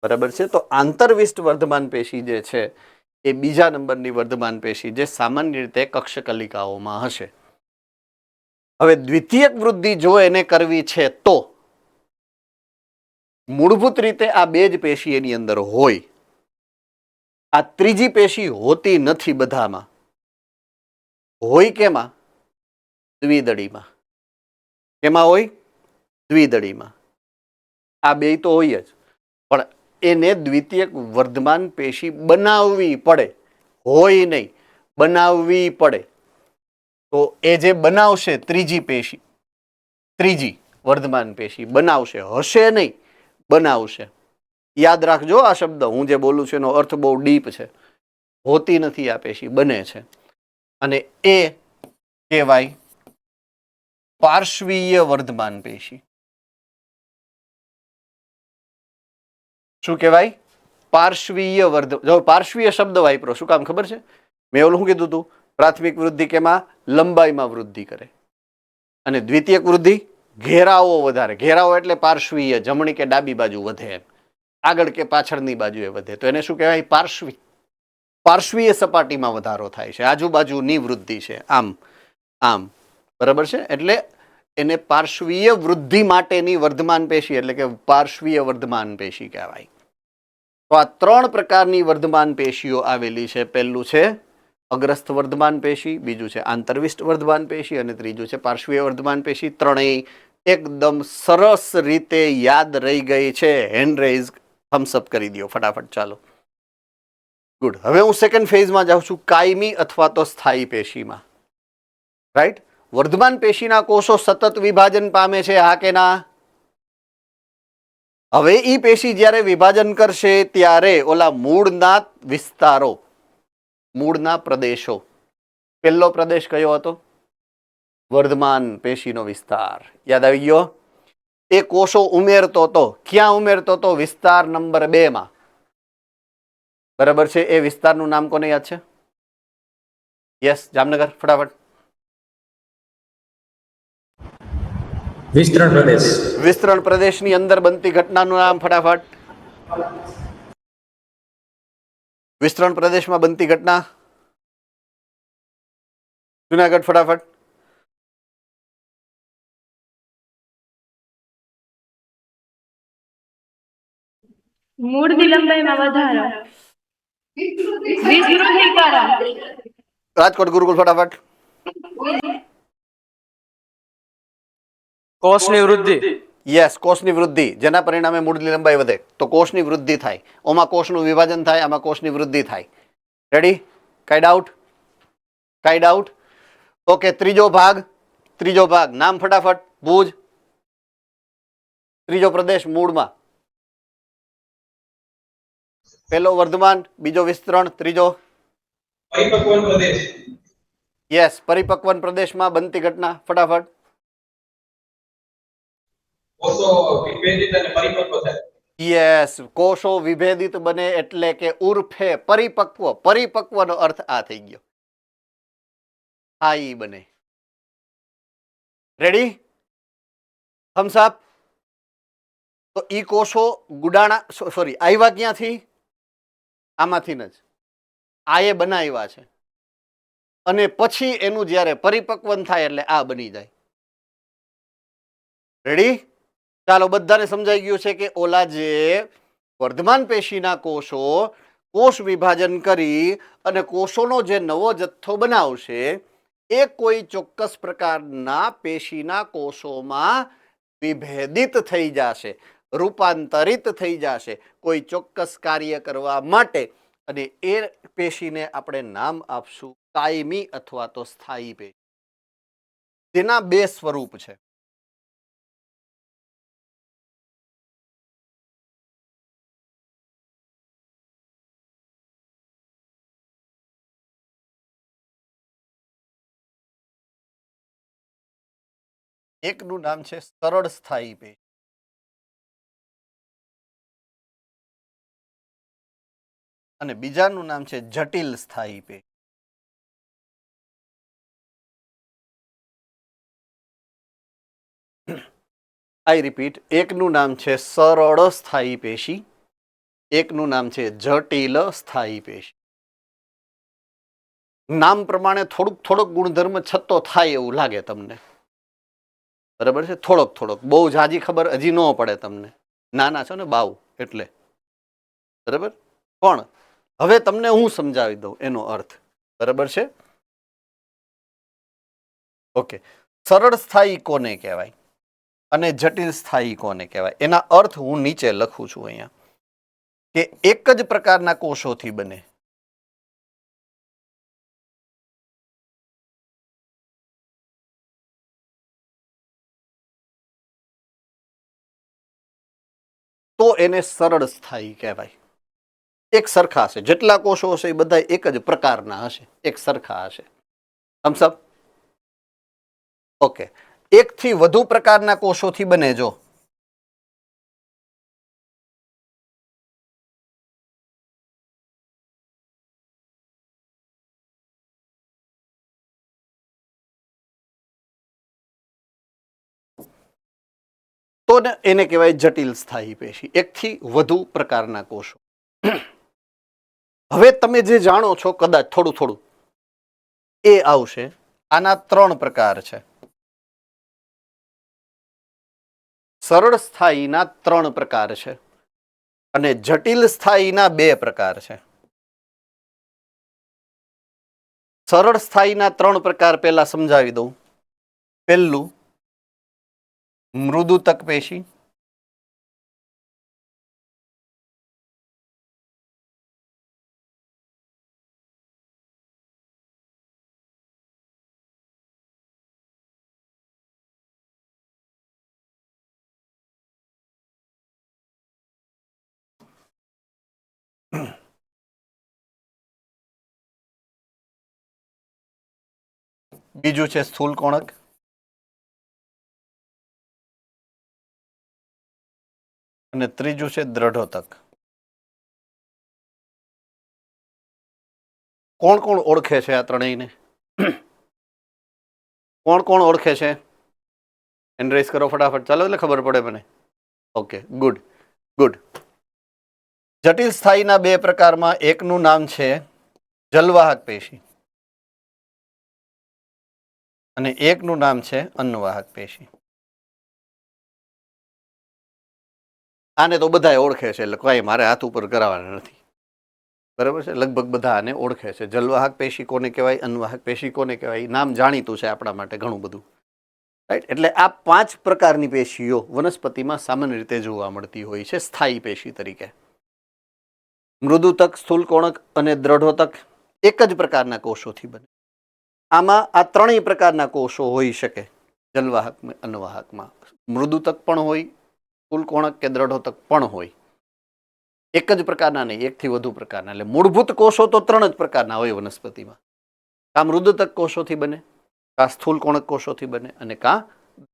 બરાબર છે. તો આંતરવિષ્ટ વર્ધમાન પેશી જે છે એ બીજા નંબરની વર્ધમાન પેશી જે સામાન્ય રીતે કક્ષકલિકાઓમાં હશે. હવે દ્વિતીયક વૃદ્ધિ જો એને કરવી છે તો મૂળભૂત રીતે આ બે જ પેશી એની અંદર હોય. આ ત્રીજી પેશી હોતી નથી બધામાં. હોય કેમાં? દ્વિદળીમાં. કેમાં હોય? દ્વિદળીમાં. આ બે તો હોય જ, પણ એને દ્વિતીયક વર્ધમાન પેશી બનાવવી પડે. હોય નહીં, બનાવવી પડે. તો એ જે બનાવશે ત્રીજી પેશી, ત્રીજી વર્ધમાન પેશી બનાવશે, હશે નહીં, બનાવશે. યાદ રાખજો આ શબ્દ, હું જે બોલું છું એનો અર્થ બહુ ડીપ છે. હોતી નથી આ પેશી, બને છે. અને એ કહેવાય પાર્શ્વીય વર્ધમાન પેશી. શું કહેવાય? પાર્શ્વીય જો પાર્શ્વીય શબ્દ વાપરો, શું કામ ખબર છે? મેં ઓલું શું કીધું હતું? પ્રાથમિક વૃદ્ધિ કેમાં? લંબાઈમાં વૃદ્ધિ કરે. અને દ્વિતીયક વૃદ્ધિ ઘેરાવો વધારે. ઘેરાવો એટલે પાર્શ્વીય, જમણી કે ડાબી બાજુ વધે એમ, આગળ કે પાછળની બાજુએ વધે. તો એને શું કહેવાય? પાર્શ્વી. પાર્શ્વીય સપાટીમાં વધારો થાય છે, આજુબાજુની વૃદ્ધિ છે, આમ આમ. બરાબર છે. એટલે એને પાર્શ્વીય વૃદ્ધિ માટેની વર્ધમાન પેશી એટલે કે પાર્શ્વીય વર્ધમાન પેશી કહેવાય. તો આ ત્રણ પ્રકારની વર્ધમાન પેશીઓ આવેલી છે. પહેલું છે અગ્રસ્થ વર્ધમાન પેશી, બીજું છે આંતરવિષ્ટ વર્ધમાન પેશી અને ત્રીજું છે પાર્શ્વીય વર્ધમાન પેશી. ત્રણેય એકદમ સરસ રીતે યાદ રહી ગઈ છે. હેન્ડ રેઝ, થમ્સ અપ કરી દો ફટાફટ. ચાલો, ગુડ. હવે હું સેકન્ડ ફેઝમાં જાઉં છું, કાયમી અથવા તો સ્થાયી પેશીમાં. રાઈટ? વર્ધમાન પેશીના કોષો સતત વિભાજન પામે છે, હા કે ના? હવે ઈ પેશી જ્યારે વિભાજન કરશે ત્યારે ઓલા મૂળના વિસ્તારો, મૂળના પ્રદેશો, પહેલો પ્રદેશ કયો હતો? વર્ધમાન પેશીનો વિસ્તાર. યાદ આવી ગયો? એ કોષો ઉમેરતો હતો. ક્યાં ઉમેરતો હતો? વિસ્તાર નંબર 2 માં. બરાબર છે. એ વિસ્તારનું નામ કોને યાદ છે? યસ, જામનગર, ફટાફટ. વિસ્તરણ પ્રદેશ. વિસ્તરણ પ્રદેશની અંદર બનતી ઘટનાનું નામ ફટાફટ. વિસ્તરણ પ્રદેશમાં બનતી ઘટના જુનાગઢ, ફટાફટ. મૂળની લંબાઈમાં વધારો. વિસ્તૃતીકરણ. રાજકોટ, ગુરુકુળ, ફટાફટ. કોષની વૃદ્ધિ. યસ, કોષની વૃદ્ધિ, જેના પરિણામે મૂળની લંબાઈ વધે. તો કોષની વૃદ્ધિ થાય. ઓમાં કોષનું વિભાજન થાય, આમાં કોષની વૃદ્ધિ થાય. રેડી? કાંઈ ડાઉટ? કાંઈ ડાઉટ? ઓકે. ત્રીજો ભાગ, ત્રીજો ભાગ નામ ફટાફટ. ભુજ. ત્રીજો પ્રદેશ મૂળમાં. પહેલો વર્ધમાન, બીજો વિસ્તરણ, ત્રીજો પરિપક્વન પ્રદેશ. યસ, પરિપક્વન પ્રદેશમાં બનતી ઘટના ફટાફટ. કોષો વિભેદિત અને પરિપક્વ થાય. યસ, કોષો વિભેદિત બને એટલે કે ઉર્ફે પરિપક્વ. પરિપક્વનો અર્થ આ થઈ ગયો. આ બને. રેડી? Thumbs up. તો ઈ કોષો ગુડાણા, સોરી, આવ્યા ક્યાંથી? આમાંથી જ. આ એ બનાવ્યા છે. અને પછી એનું જ્યારે પરિપક્વન થાય એટલે આ બની જાય. રેડી? ચાલો, બધાને સમજાઈ ગયું છે કે ઓલા જે વર્ધમાન પેશીના કોષો કોષ વિભાજન કરી અને કોષોનો જે નવો જથ્થો બનાવશે એ કોઈ ચોક્કસ પ્રકારના પેશીના કોષોમાં વિભેદિત થઈ જશે, રૂપાંતરિત થઈ જશે કોઈ ચોક્કસ કાર્ય કરવા માટે. અને એ પેશીને આપણે નામ આપશું કાયમી અથવા તો સ્થાયી પેશી. તેના બે સ્વરૂપ છે. એકનું નામ છે સરળ સ્થાયી પેશી અને બીજાનું નામ છે જટિલ સ્થાયી પેશી. આઈ રિપીટ, એકનું નામ છે સરળ સ્થાયી પેશી, એકનું નામ છે જટિલ સ્થાયી પેશી. નામ પ્રમાણે થોડોક ગુણધર્મ છતો થાય એવું લાગે તમને, બરાબર છે? થોડોક બહુ જાજી ખબર હજી ન પડે તમને, નાના છો ને બાવ એટલે, બરાબર? પણ હવે તમને હું સમજાવી દઉં એનો અર્થ, બરાબર છે? ઓકે, સરળ સ્થાયી કોને કહેવાય અને જટિલ સ્થાયી કોને કહેવાય એના અર્થ હું નીચે લખું છું અહીંયા, કે એક જ પ્રકારના કોષોથી બને. તો એને સરળ સ્થાયી કહેવાય. એક સરખા હશે, જેટલા કોષો હશે એ બધા એક જ પ્રકારના હશે, એક સરખા હશે. સમસપ? ઓકે, એકથી વધુ પ્રકારના કોષોથી બને જો, તો એને કહેવાય જટિલ સ્થાયી પેશી, એકથી વધુ પ્રકારના કોષો. હવે તમે જે જાણો છો કદાચ થોડું એ આવશે. આના 3 પ્રકાર છે. સરળ સ્થાયીના 3 પ્રકાર છે અને જટિલ સ્થાયીના 2 પ્રકાર છે. સરળ સ્થાયીના 3 પ્રકાર પહેલા સમજાવી દઉં. પહેલું મૃદુતક પેશી, બીજું છે સ્થૂલ કોણક, અને ત્રીજું છે દ્રઢોતક. કોણ કોણ ઓળખે છે આ ત્રણેયને? કોણ ઓળખે છે? હેન્ડ રેઝ કરો ફટાફટ, ચાલો, એટલે ખબર પડે મને. Okay, good. જટિલ સ્થાયીના 2 પ્રકારમાં એકનું નામ છે જલવાહક પેશી અને એકનું નામ છે અન્નવાહક પેશી. આને તો બધા ઓળખે છે, એટલે કઈ મારે હાથ ઉપર કરાવવાના નથી, બરાબર છે? લગભગ બધા આને ઓળખે છે. જલવાહક પેશી કોને કહેવાય, અન્નવાહક પેશી કોને કહેવાય, નામ જાણીતું છે આપણા માટે ઘણું બધું, રાઈટ? એટલે આ 5 પ્રકારની પેશીઓ વનસ્પતિમાં સામાન્ય રીતે જોવા મળતી હોય છે સ્થાયી પેશી તરીકે. મૃદુતક, સ્થૂલ કોણક અને દ્રઢોતક એક જ પ્રકારના કોષોથી બને. આમાં આ 3 પ્રકારના કોષો હોઈ શકે. જલવાહક, અન્નવાહકમાં મૃદુતક પણ હોય, સ્થૂલ કોણક કે દ્રઢોતક પણ હોય. એક જ પ્રકારના નહીં, એકથી વધુ પ્રકારના. એટલે મૂળભૂત કોષો તો 3 જ પ્રકારના હોય વનસ્પતિમાં. કાં મૃદુતક કોષોથી બને, કાં સ્થૂલ કોણક કોષોથી બને અને કાં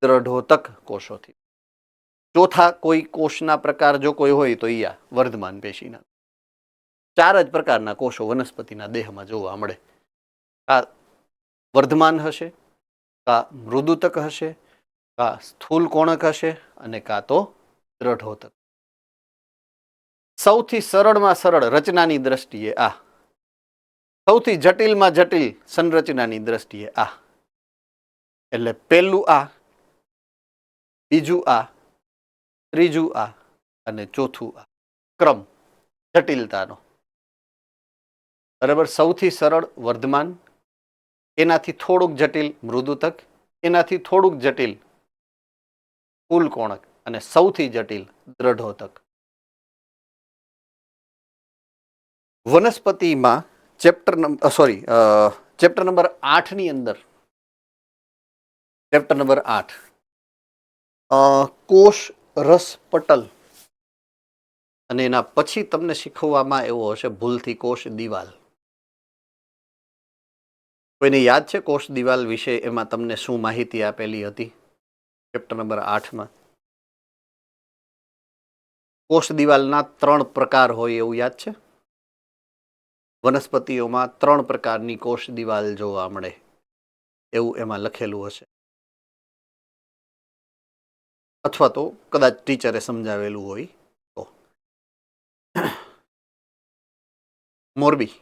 દ્રઢોતક કોષોથી. ચોથા કોઈ કોષના પ્રકાર જો કોઈ હોય તો ઈ વર્ધમાન પેશીના. 4 જ પ્રકારના કોષો વનસ્પતિના દેહમાં જોવા મળે. કાં વર્ધમાન હશે, કાં મૃદુતક હશે, કાં સ્થૂલ કોણક હશે અને કાં તો દ્રઢોતક. સૌથી સરળમાં સરળ રચનાની દ્રષ્ટિએ આ, સૌથી જટિલમાં જટિલ સંરચનાની દ્રષ્ટિએ આ. એટલે પહેલું આ, બીજું આ, ત્રીજું આ અને ચોથું આ ક્રમ જટિલતાનો, બરાબર? સૌથી સરળ વર્ધમાન, એનાથી થોડુંક જટિલ મૃદુતક, એનાથી થોડુંક જટિલ સ્થૂલ કોણક અને સૌથી જટિલ દ્રઢોતક. વનસ્પતિમાં ચેપ્ટર નંબર 8 ની અંદર, ચેપ્ટર નંબર 8 કોષ રસ પટલ, અને એના પછી તમને શીખવવામાં એવો હશે ભૂલથી કોષ દિવાલ. કોઈને યાદ છે કોષ દિવાલ વિશે એમાં તમને શું માહિતી આપેલી હતી ચેપ્ટર નંબર 8માં? કોષ દિવાલના 3 પ્રકાર હોય એવું યાદ છે? વનસ્પતિઓમાં 3 પ્રકારની કોષ દિવાલ જોવા મળે એવું એમાં લખેલું હશે. અથવા તો કદાચ ટીચરે સમજાવેલું હોય તો. મોરબી.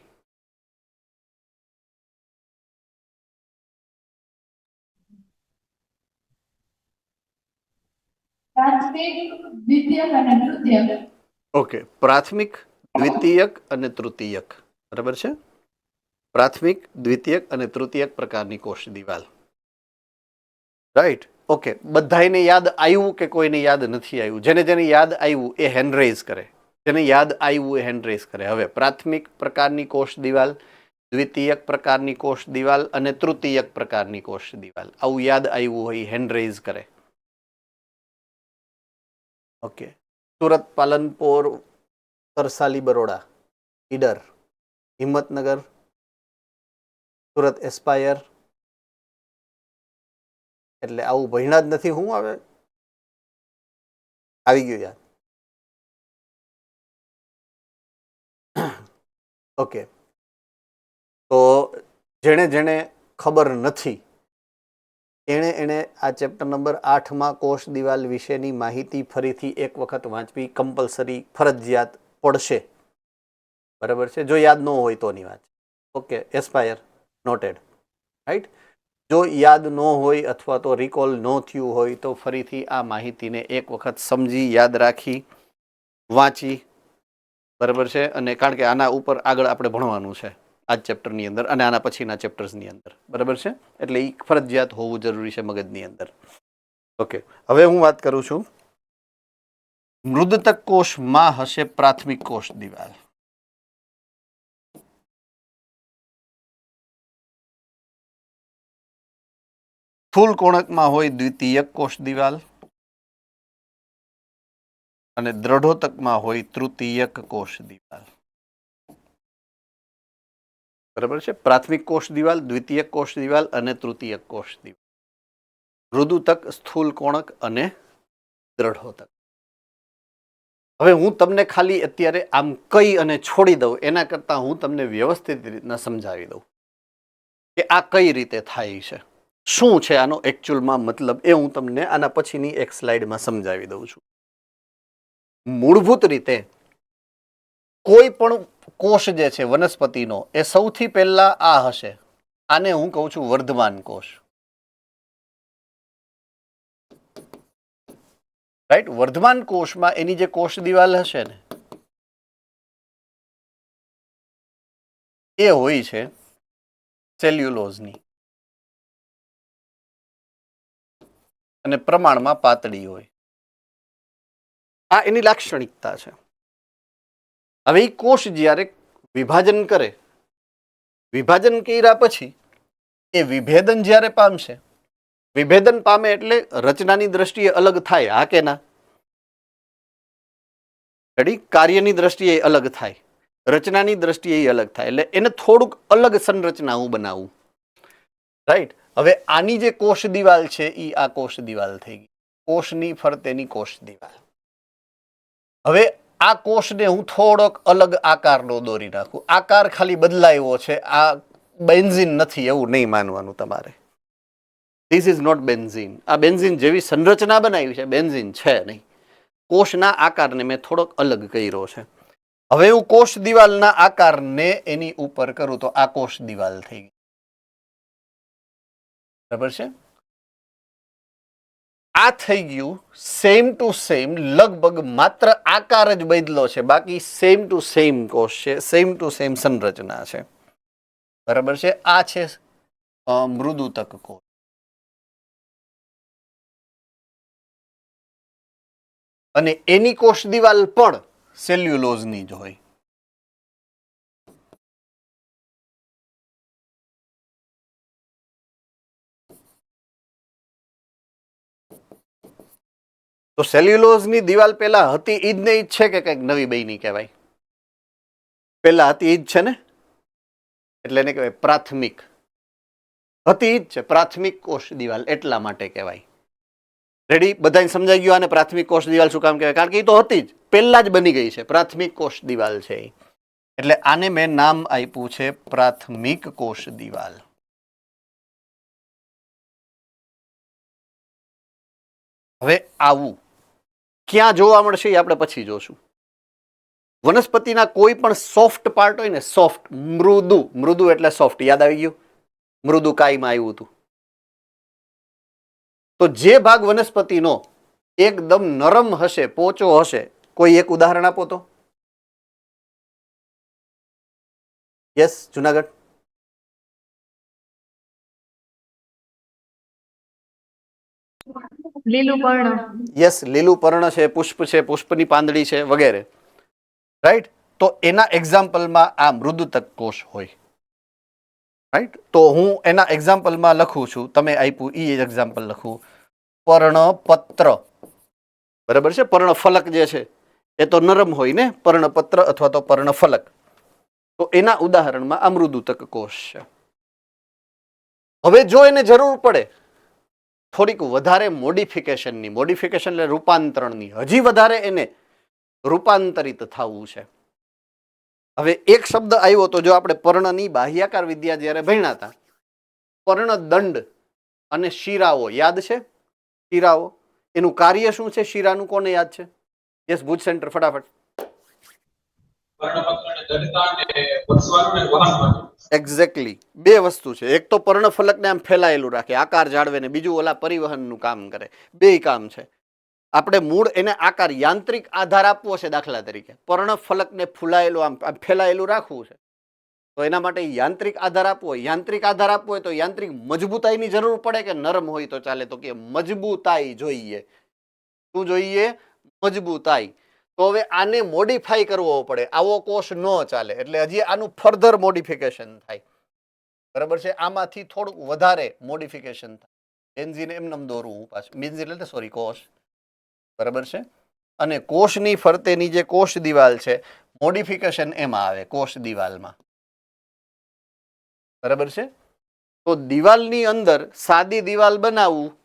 ઓકે, પ્રાથમિક, દ્વિતીયક અને તૃતીયક. બરાબર છે. પ્રાથમિક, દ્વિતીયક અને તૃતીયક પ્રકારની કોષ દિવાલ. રાઈટ. ઓકે, બધાને યાદ આવ્યું કે કોઈને યાદ નથી આવ્યું? જેને જેને યાદ આવ્યું એ હેન્ડ રેઝ કરે. જેને યાદ આવ્યું એ હેન્ડ રેઝ કરે. હવે પ્રાથમિક પ્રકારની કોષ દિવાલ, દ્વિતીયક પ્રકારની કોષ દિવાલ અને તૃતીયક પ્રકારની કોષ દિવાલ, આવું યાદ આવ્યું હોય હેન્ડ રેઝ કરે. ઓકે. સુરત, પાલનપુર, તરસાલી, બરોડા, ઈડર, હિંમતનગર, સુરત એસ્પાયર. એટલે આવું ભણ્યા જ નથી. હું આવે આવી ગયું યાદ. ઓકે, તો જેણે જેણે ખબર નથી એણે આ ચેપ્ટર નંબર 8માં કોષ દિવાલ વિશેની માહિતી ફરીથી એક વખત વાંચવી કમ્પલસરી, ફરજિયાત પડશે. બરાબર છે. જો યાદ ન હોય તોની વાત. Okay, aspire noted. રાઈટ. જો યાદ ન હોય અથવા તો રિકોલ ન થયું હોય તો ફરીથી આ માહિતીને એક વખત સમજી, યાદ રાખી, વાંચી. બરાબર છે. અને કારણ કે આના ઉપર આગળ આપણે ભણવાનું છે આ ચેપ્ટરની અંદર અને આના પછીના ચેપ્ટર્સની અંદર. બરાબર છે. એટલે એ ફરજિયાત હોવું જરૂરી છે મગજની અંદર. ઓકે, હવે હું વાત કરું છું. મૃદતક કોષમાં હશે પ્રાથમિક કોષ દિવાલ. સ્થૂલ કોણકમાં હોય દ્વિતીયક કોષ દિવાલ અને દ્રઢોતકમાં હોય તૃતીયક કોષ દિવાલ. બરાબર છે. પ્રાથમિક કોષ દિવાલ, દ્વિતીયક કોષ દિવાલ અને તૃતીયક કોષ દિવાલ. મૃદુતક, સ્થૂલ કોણક અને દ્રઢોતક. હવે હું તમને ખાલી અત્યારે આમ કહી અને છોડી દઉં એના કરતાં હું તમને વ્યવસ્થિત રીતના સમજાવી દઉં કે આ કઈ રીતે થાય છે, શું છે આનો એકચ્યુઅલમાં મતલબ, એ હું તમને આના પછીની એક સ્લાઇડમાં સમજાવી દઉં છું. મૂળભૂત રીતે કોઈ પણ કોષ જે છે વનસ્પતિનો એ સૌથી પહેલા આ હશે. આને હું કહું છું વર્ધમાન કોષ. રાઈટ. વર્ધમાન કોષમાં એની જે કોષ દિવાલ હશે ને એ હોય છે સેલ્યુલોઝની અને પ્રમાણમાં પાતળી હોય. આ એની લાક્ષણિકતા છે. હવે એ કોષ જ્યારે વિભાજન કરે, વિભાજન કર્યા પછી એ વિભેદન જ્યારે પામશે, વિભેદન પામે એટલે રચનાની દ્રષ્ટિએ અલગ થાય. હા કે ના? રેડી? કાર્યની દ્રષ્ટિએ અલગ થાય, રચનાની દ્રષ્ટિએ અલગ થાય. એટલે એને થોડુંક અલગ સંરચના હું બનાવું. રાઈટ. હવે આની જે કોષ દિવાલ છે એ આ કોષ દિવાલ થઈ ગઈ, કોષની ફરતેની કોષ દિવાલ. હવે આ કોષને હું થોડોક અલગ આકારનો દોરી નાખું. આકાર ખાલી બદલાયો છે, આ બેન્ઝીન નથી એવું નહીં માનવાનું તમારે. This is not benzene. આ બેન્ઝીન જેવી સંરચના બનાવી છે, બેન્ઝીન છે નહીં. કોષના આકારને મેં થોડોક અલગ કર્યો છે. હવે હું કોષ દિવાલના આકારને એની ઉપર કરું તો આ કોષ દિવાલ થઈ ગઈ. બરાબર છે. આ થઈ ગયું સેમ ટુ સેમ, લગભગ માત્ર આકાર જ બદલો છે, બાકી સેમ ટુ સેમ કોષ છે, સેમ ટુ સેમ સંરચના છે. બરાબર છે. આ છે મૃદુતક કોષ. અને એની કોષ દિવાલ પણ સેલ્યુલોઝની જ હોય. તો સેલ્યુલોઝની દિવાલ પહેલા હતી ઈ જ ને ઈ જ છે કે કંઈક નવી બની કહેવાય? પહેલા હતી ઈ જ છે ને, એટલે એને કહેવાય પ્રાથમિક. હતી ઈ જ છે, પ્રાથમિક કોષ દિવાલ એટલા માટે કહેવાય. રેડી? બધાને સમજાઈ ગયું આને પ્રાથમિક કોષ દિવાલ શું કામ કહેવાય? કારણ કે એ તો હતી જ, પહેલા જ બની ગઈ છે, પ્રાથમિક કોષ દિવાલ છે. એટલે આને મેં નામ આપ્યું છે પ્રાથમિક કોષ દિવાલ. હવે આવું ક્યાં જોવા મળશે એ આપણે પછી જોશું. વનસ્પતિના કોઈ પણ સોફ્ટ પાર્ટ હોય ને, સોફ્ટ, મૃદુ, મૃદુ એટલે સોફ્ટ, યાદ આવી ગયું? મૃદુ કાયમાં આવ્યું હતું. તો જે ભાગ વનસ્પતિનો એકદમ નરમ હશે, પોચો હશે, કોઈ એક ઉદાહરણ આપો તો. યસ, જુનાગઢ. લીલું પર્ણ. યસ, લીલું પર્ણ છે, પુષ્પ છે, પુષ્પની પાંદડી છે, વગેરે. રાઈટ. તો એના એક્ઝામ્પલમાં આ મૃદુતક કોષ હોય. રાઈટ. તો હું એના એક્ઝામ્પલમાં લખું છું, તમે આપ્યું એ એક્ઝામ્પલ લખું. પર્ણપત્ર, બરાબર છે. પર્ણફલક જે છે એ તો નરમ હોય ને, પર્ણપત્ર અથવા તો પર્ણફલક. તો એના ઉદાહરણમાં આ મૃદુતક કોષ છે. હવે જો એને જરૂર પડે થોડીક વધારે મોડિફિકેશનની, મોડિફિકેશન એટલે રૂપાંતરણની, હજી વધારે એને રૂપાંતરિત થવું છે. હવે એક શબ્દ આવ્યો તો, જો આપણે પર્ણની બાહ્યાકાર વિદ્યા જ્યારે ભણ્યા હતા, પર્ણદંડ અને શિરાઓ યાદ છે? શિરાઓ એનું કાર્ય શું છે? શિરાનું કોને યાદ છે? યસ, ભુજ સેન્ટર, ફટાફટ. એક્ઝેક્ટલી, બે વસ્તુ છે. એક તો પર્ણફલકને આમ ફેલાયેલું રાખે, આકાર જાળવે, ને બીજું ઓલા પરિવહનનું કામ કરે. બે કામ છે. આપણે મૂળ એને આકાર, યાંત્રિક આધાર આપવો છે. દાખલા તરીકે પર્ણફલકને ફૂલાયેલું આમ ફેલાયેલું રાખવું છે, તો એના માટે યાંત્રિક આધાર આપવો હોય. યાંત્રિક આધાર આપવો હોય તો યાંત્રિક મજબૂતાઈની જરૂર પડે કે નરમ હોય તો ચાલે? તો કે મજબૂતાઈ જોઈએ. શું જોઈએ? મજબૂતાઈ. તો હવે આને મોડિફાઈ કરવો પડે, આવો કોષ ન ચાલે, એટલે હજી આનું ફર્ધર મોડિફિકેશન થાય. બરાબર છે. આમાંથી થોડુંક વધારે મોડિફિકેશન થાય. બેન્ઝીન એમને દોરવું હું પાછું, બેન્ઝીન એટલે સોરી કોષ, બરાબર છે. અને કોષની ફરતેની જે કોષ દિવાલ છે, મોડિફિકેશન એમાં આવે, કોષ દિવાલમાં. બરાબર છે. તો દિવાલની અંદર સાદી દિવાલ બનાવવું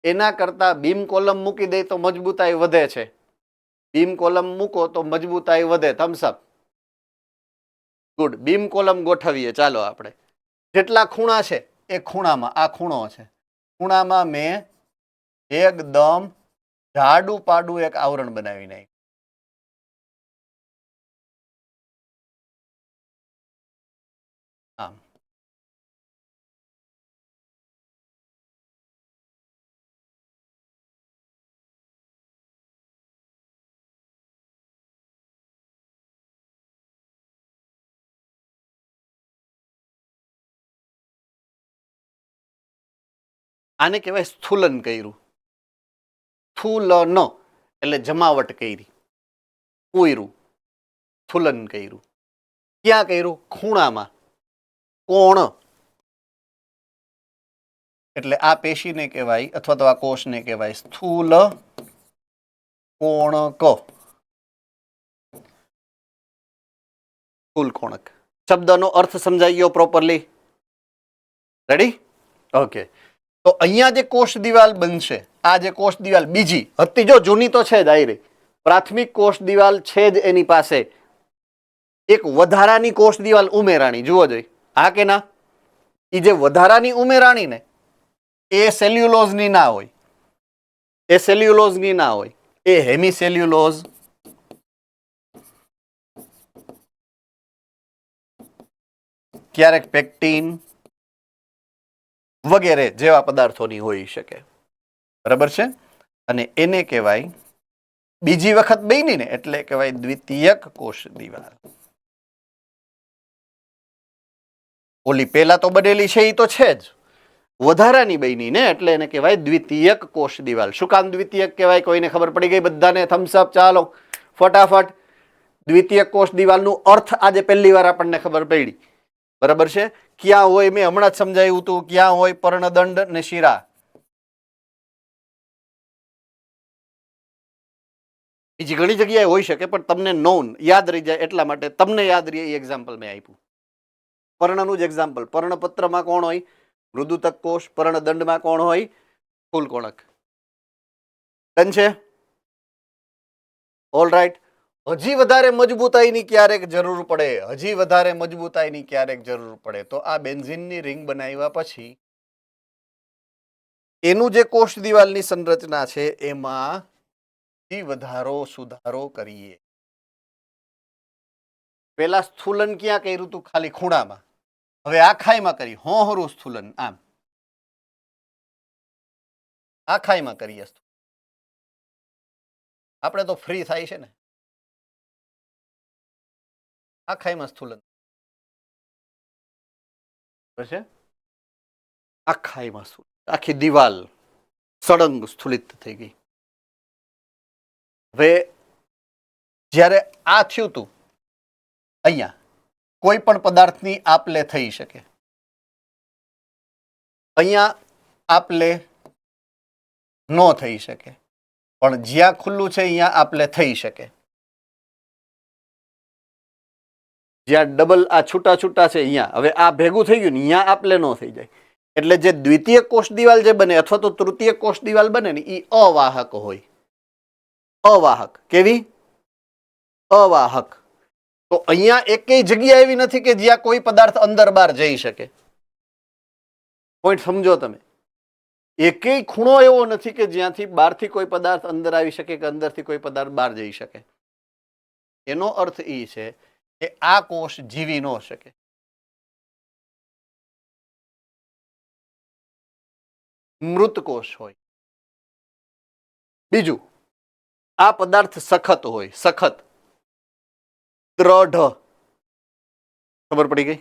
એના કરતા બીમ કોલમ મૂકી દે તો મજબૂતાઈ વધે છે. બીમ કોલમ મૂકો તો મજબૂતાઈ વધે. Thums up. Good. Beam column ગોઠવીએ ચાલો આપણે. જેટલા ખૂણા છે એ ખૂણામાં, આ ખૂણો છે, ખૂણામાં મેં એકદમ જાડું પાડું એક આવરણ બનાવી નાખ્યું. આમ આને કહેવાય સ્થૂલન કર્યું. સ્થૂલન એટલે જમાવટ કરી, ઉયરું, સ્થૂલન કર્યું. ક્યાં કર્યું? ખૂણામાં. કોણ એટલે આ પેશીને કહેવાય અથવા તો આ કોષને કહેવાય સ્થૂલ કોણક. સ્થૂલ કોણક. શબ્દનો અર્થ સમજાઈ ગયો પ્રોપરલી? રેડી? ઓકે. તો અહીંયા જે કોષ દિવાલ બનશે, આ જે કોષ દિવાલ બીજી હતી, જો જૂની તો છે જ, આયરી પ્રાથમિક કોષ દિવાલ છે જ એની પાસે, એક વધારાની કોષ દિવાલ ઉમેરાણી. જુઓ જોઈ, હા કે ના? એ જે વધારાની ઉમેરાણી ને એ સેલ્યુલોઝની ના હોય, એ સેલ્યુલોઝની ના હોય, એ હેમી સેલ્યુલોઝ, ક્યારેક પેક્ટિન વગેરે જેવા પદાર્થોની હોઈ શકે. બરાબર છે. અને એને કહેવાય બીજી વખત બની ને એટલે કહેવાય દ્વિતીયક કોષ દિવાલ. ઓલી પેલા તો બનેલી છે એ તો છે જ, વધારાની બની ને એટલે એને કહેવાય દ્વિતીયક કોષ દિવાલ. શું કામ દ્વિતીયક કહેવાય? કોઈને ખબર પડી ગઈ? બધાને થમ્સ અપ. ચાલો ફટાફટ. દ્વિતીયક કોષ દિવાલનું અર્થ આજે પહેલી વાર આપણને ખબર પડી. બરાબર છે. ક્યાં હોય? મેં હમણાં જ સમજાવ્યું હતું. ક્યાં હોય? પર્ણદંડ ને શિરા. બીજી ઘણી જગ્યાએ હોઈ શકે, પણ તમને નોન યાદ રહી જાય એટલા માટે તમને યાદ રહે એ એક્ઝામ્પલ મેં આપ્યું. પર્ણનું જ એક્ઝામ્પલ. પર્ણપત્રમાં કોણ હોય? મૃદુતક કોષ. પર્ણદંડમાં કોણ હોય? સ્થૂલ કોણક. ડન છે? All right. હજી વધારે મજબૂતાઈની ક્યારેક જરૂર પડે, હજી વધારે મજબૂતાઈની ક્યારેક જરૂર પડે તો આ બેન્ઝીનની રિંગ બનાવ્યા પછી એનું જે કોષ દિવાલની સંરચના છે એમાં વધારો સુધારો કરીએ. પેલા સ્થૂલન ક્યાં કર્યું હતું? ખાલી ખૂણામાં. હવે આખાઈમાં કરી, હોહરું સ્થૂલન, આમ આખાઈમાં કરીએ. આપણે તો ફ્રી થાય છે ને, આખાઈમાં સ્થૂલન છે, આખાઈમાં સ્થૂલન, આખી દિવાલ સળંગ સ્થુલિત થઈ ગઈ. હવે જ્યારે આ થયું તું, અહીંયા કોઈ પણ પદાર્થની આપલે થઈ શકે. અહીંયા આપલે ન થઈ શકે, પણ જ્યાં ખુલ્લું છે અહીંયા આપલે થઈ શકે. જ્યાં ડબલ આ છૂટા છૂટા છે અહીંયા, હવે આ ભેગું થઈ ગયું ને, અહીંયા આપલે ન થઈ જાય. એટલે જે દ્વિતીય કોષ દિવાલ જે બને અથવા તો તૃતીય કોષ દિવાલ બને ને, એ અવાહક હોય. અવાહક. કેવી? અવાહક. તો અહીંયા એકેય જગ્યા એવી નથી કે જ્યાં કોઈ પદાર્થ અંદર બહાર જઈ શકે. પોઈન્ટ સમજો તમે? એકેય ખૂણો એવો નથી કે જ્યાંથી બહારથી કોઈ પદાર્થ અંદર આવી શકે કે અંદરથી કોઈ પદાર્થ બહાર જઈ શકે. એનો અર્થ એ છે કે આ કોષ જીવી ન શકે. મૃત કોષ હોય. બીજું, આ પદાર્થ સખત હોય. સખત, દ્રઢ. ખબર પડી ગઈ?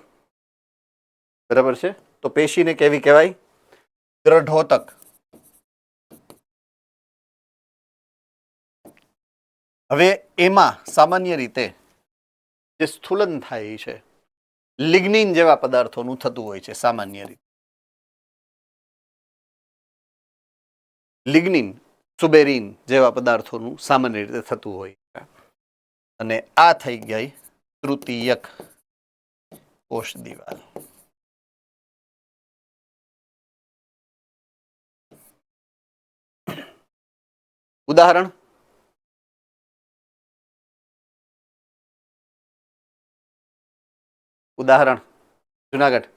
બરાબર છે. તો પેશીને કેવી કહેવાય? દ્રઢોતક. હવે એમાં સામાન્ય રીતે જે સ્થૂલન થાય છે, લિગ્નિન જેવા પદાર્થોનું થતું હોય છે. સામાન્ય રીતે લિગ્નિન, સુબેરીન જેવા પદાર્થોનું સામાન્ય રીતે થતું હોય. અને આ થઈ ગઈ તૃતીયક કોષ દિવાલ. ઉદાહરણ, ઉદાહરણ જુનાગઢ.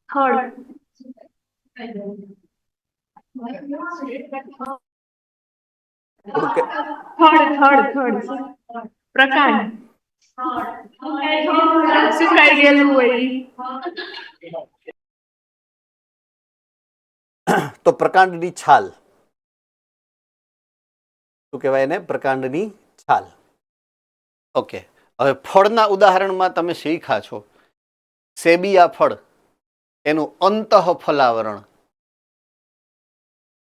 થર્ડ પ્રકાંડ સુકાઈ ગયેલું હોય. તો પ્રકાંડની છાલ શું કહેવાય એને? પ્રકાંડની છાલ. ઓકે. હવે ફળના ઉદાહરણમાં તમે શીખ્યા છો સેબિયા ફળ, એનું અંતઃફલાવરણ.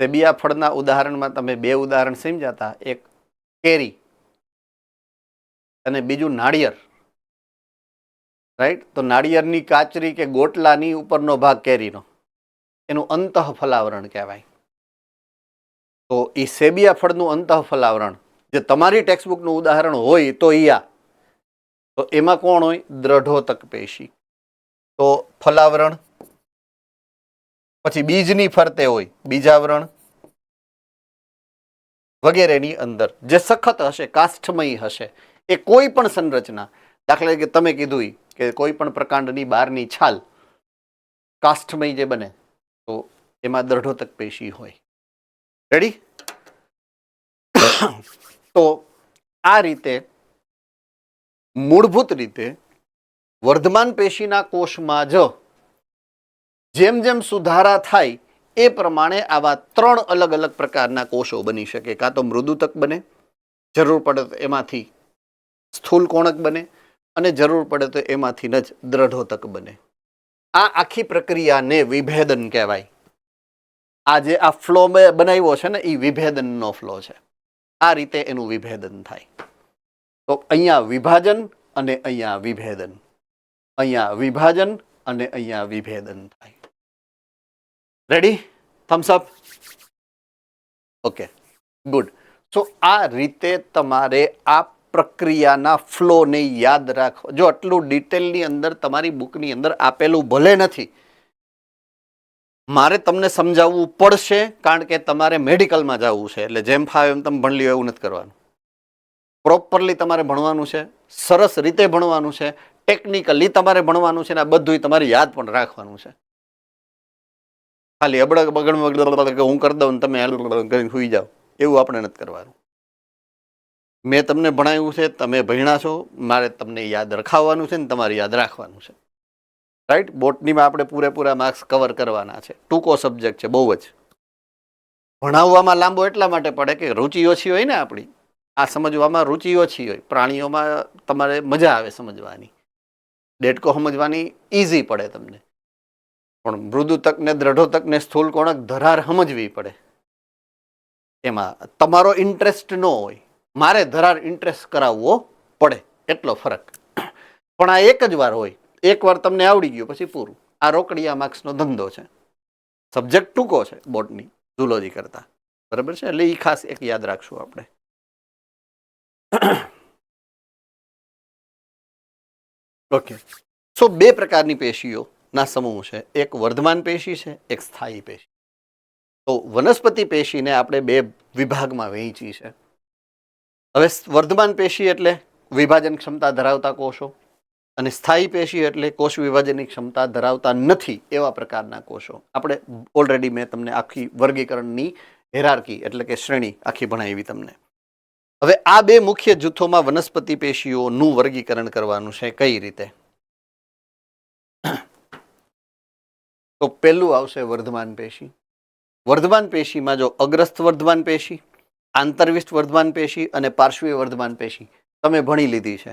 સેબિયા ફળના ઉદાહરણમાં તમે બે ઉદાહરણ સમજ્યા હતા, એક કેરી અને બીજું નાળિયેર. રાઈટ? તો નાળિયેરની કાચરી કે ગોટલાની ઉપરનો ભાગ કેરીનો, એનું અંતઃફલાવરણ કહેવાય. તો એ સેબિયા ફળનું અંતઃફલાવરણ જે તમારી ટેક્સ્ટબુકનું ઉદાહરણ હોય તો તો એમાં કોણ હોય? દ્રઢોતક પેશી. તો ફલાવરણ, પછી બીજની ફરતે હોય બીજાવરણ વગેરેની અંદર જે સખત હશે, કાષ્ઠમય હશે, એ કોઈ પણ સંરચના, દાખલા તરીકે તમે કીધું કે કોઈ પણ પ્રકાંડની બહારની છાલ કાષ્ઠમય જે બને, તો એમાં દ્રઢોતક પેશી હોય. રેડી? તો આ રીતે મૂળભૂત રીતે વર્ધમાન પેશીના કોષમાં જ જેમ જેમ સુધારા થાય એ પ્રમાણે આવા 3 અલગ અલગ પ્રકારના કોષો બની શકે. કાં તો મૃદુતક બને, જરૂર પડે તો એમાંથી સ્થૂલ કોણક બને, અને જરૂર પડે તો એમાંથી જ દ્રઢોતક બને. આ આખી પ્રક્રિયાને વિભેદન કહેવાય. આ જે આ ફ્લો બનાવ્યો છે ને, એ વિભેદનનો ફ્લો છે. આ રીતે એનું વિભેદન થાય. તો અહીંયા વિભાજન અને અહીંયા વિભેદન, અહીંયા વિભાજન અને અહીંયા વિભેદન થાય. Ready? Thumbs up. Okay, good. So આ રીતે તમારે આ પ્રક્રિયાના ફ્લોને યાદ રાખો. જો આટલું ડિટેલની અંદર તમારી બુકની અંદર આપેલું ભલે નથી, મારે તમને સમજાવવું પડશે, કારણ કે તમારે મેડિકલમાં જવું છે. એટલે જેમ ફાવે એમ તમે ભણી લ્યો એવું નથી કરવાનું. પ્રોપરલી તમારે ભણવાનું છે, સરસ રીતે ભણવાનું છે, ટેકનિકલી તમારે ભણવાનું છે ને આ બધું તમારે યાદ પણ રાખવાનું છે. ખાલી અબડક બગડ હું કરી દઉં તમે કરીને સુઈ જાઓ એવું આપણે નથી કરવાનું. મેં તમને ભણાવ્યું છે, તમે ભણ્યા છો, મારે તમને યાદ રખાવવાનું છે ને તમારે યાદ રાખવાનું છે. રાઈટ. બોટનીમાં આપણે પૂરેપૂરા માર્ક્સ કવર કરવાના છે. ટૂંકો સબ્જેક્ટ છે બહુ જ. ભણાવવામાં લાંબો એટલા માટે પડે કે રુચિ ઓછી હોય ને આપણી. આ સમજવામાં રુચિ ઓછી હોય. પ્રાણીઓમાં તમારે મજા આવે સમજવાની, ડેડકો સમજવાની ઇઝી પડે તમને, પણ મૃદુ તકને દ્રઢો તકને સ્થૂલ કોણક ધરાર સમજવી પડે. એમાં તમારો ઇન્ટરેસ્ટ ન હોય, મારે ધરાર ઇન્ટરેસ્ટ કરાવવો પડે, એટલો ફરક. પણ આ એક જ વાર હોય, એકવાર તમને આવડી ગયું પછી પૂરું. આ રોકડિયા માર્ક્સનો ધંધો છે. સબ્જેક્ટ ટૂંકો છે બોટની ઝૂલોજી કરતા, બરાબર છે. એટલે એ ખાસ એક યાદ રાખશું આપણે. ઓકે. સો બે પ્રકારની પેશીઓના સમૂહ છે. એક વર્ધમાન પેશી છે, એક સ્થાયી પેશી. તો વનસ્પતિ પેશીને આપણે બે વિભાગમાં વહેંચી છે. હવે વર્ધમાન પેશી એટલે વિભાજન ક્ષમતા ધરાવતા કોષો, અને સ્થાયી પેશી એટલે કોષ વિભાજનની ક્ષમતા ધરાવતા નથી એવા પ્રકારના કોષો. આપણે ઓલરેડી મેં તમને આખી વર્ગીકરણની હેરાર્કી એટલે કે શ્રેણી આખી ભણાવી તમને. હવે આ બે મુખ્ય જૂથોમાં વનસ્પતિ પેશીઓનું વર્ગીકરણ કરવાનું છે. કઈ રીતે? તો પહેલું આવશે વર્ધમાન પેશી. વર્ધમાન પેશીમાં જો અગ્રસ્થ વર્ધમાન પેશી, આંતરવિષ્ટ વર્ધમાન પેશી અને પાર્શ્વીય વર્ધમાન પેશી તમે ભણી લીધી છે.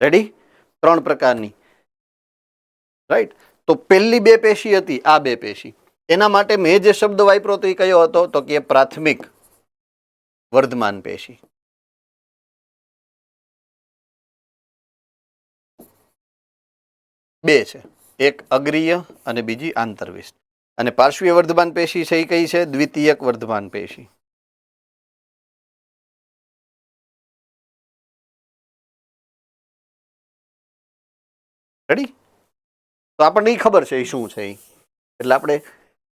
રેડી? 3 પ્રકારની. રાઈટ. તો પહેલી બે પેશી હતી આ બે પેશી. એના માટે મેં જે શબ્દ વાપર્યો હતો એ કયો હતો? તો કે પ્રાથમિક વર્ધમાન પેશી. બે છે, એક અગ્રીય અને બીજી આંતરવિષ્ટ. અને પાર્શ્વીય વર્ધમાન પેશી છે એ કઈ છે? દ્વિતીયક વર્ધમાન પેશી. રેડી? તો આપણને એ ખબર છે એ શું છે એ, એટલે આપણે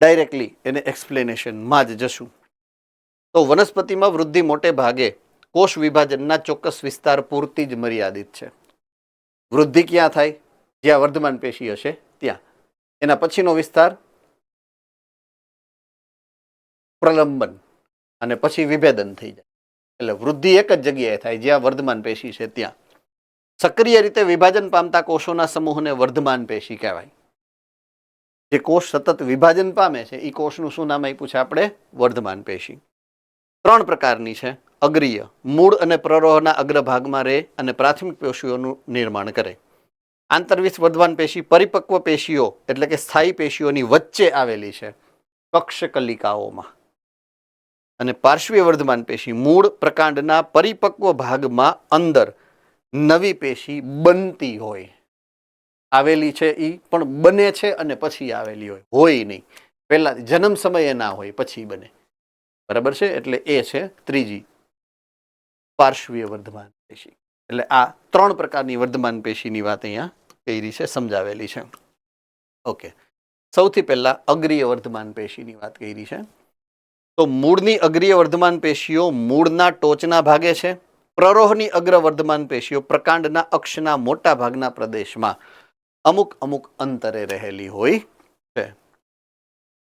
ડાયરેક્ટલી એને એક્સપ્લેનેશનમાં જ જશું. તો વનસ્પતિમાં વૃદ્ધિ મોટે ભાગે કોષ વિભાજનના ચોક્કસ વિસ્તાર પૂરતી જ મર્યાદિત છે. વૃદ્ધિ ક્યાં થાય? જ્યાં વર્ધમાન પેશી હશે ત્યાં. એના પછીનો વિસ્તાર પ્રલંબન અને પછી વિભેદન થઈ જાય. એટલે વૃદ્ધિ એક જ જગ્યાએ થાય જ્યાં વર્ધમાન પેશી છે ત્યાં. સક્રિય રીતે વિભાજન પામતા કોષોના સમૂહને વર્ધમાન પેશી કહેવાય. જે કોષ સતત વિભાજન પામે છે એ કોષનું શું નામ આપ્યું છે આપણે? વર્ધમાન પેશી. 3 પ્રકારની છે. અગ્રીય, મૂળ અને પ્રરોહના અગ્રભાગમાં રહે અને પ્રાથમિક પેશીઓનું નિર્માણ કરે. આંતરવિષ્ટ વર્ધમાન પેશી પરિપક્વ પેશીઓ એટલે કે સ્થાયી પેશીઓની વચ્ચે આવેલી છે, કક્ષકલિકાઓમાં. અને પાર્શ્વીય વર્ધમાન પેશી મૂળ પ્રકાંડના પરિપક્વ ભાગમાં અંદર નવી પેશી બનતી હોય. આવેલી છે એ પણ બને છે અને પછી આવેલી હોય નહીં. પહેલા જન્મ સમયે ના હોય, પછી બને. બરાબર છે? એટલે એ છે ત્રીજી પાર્શ્વીય વર્ધમાન પેશી. એટલે આ 3 પ્રકારની વર્ધમાન પેશીની વાત અહીંયા કરી છે, સમજાવેલી છે. ઓકે. સૌથી પહેલા અગ્રીય વર્ધમાન પેશીની વાત કરી છે. તો મૂળની અગ્રીય વર્ધમાન પેશીઓ મૂળના ટોચના ભાગે છે. પ્રરોહની અગ્ર વર્ધમાન પેશીઓ પ્રકાંડના અક્ષના મોટા ભાગના પ્રદેશમાં અમુક અંતરે રહેલી હોય છે.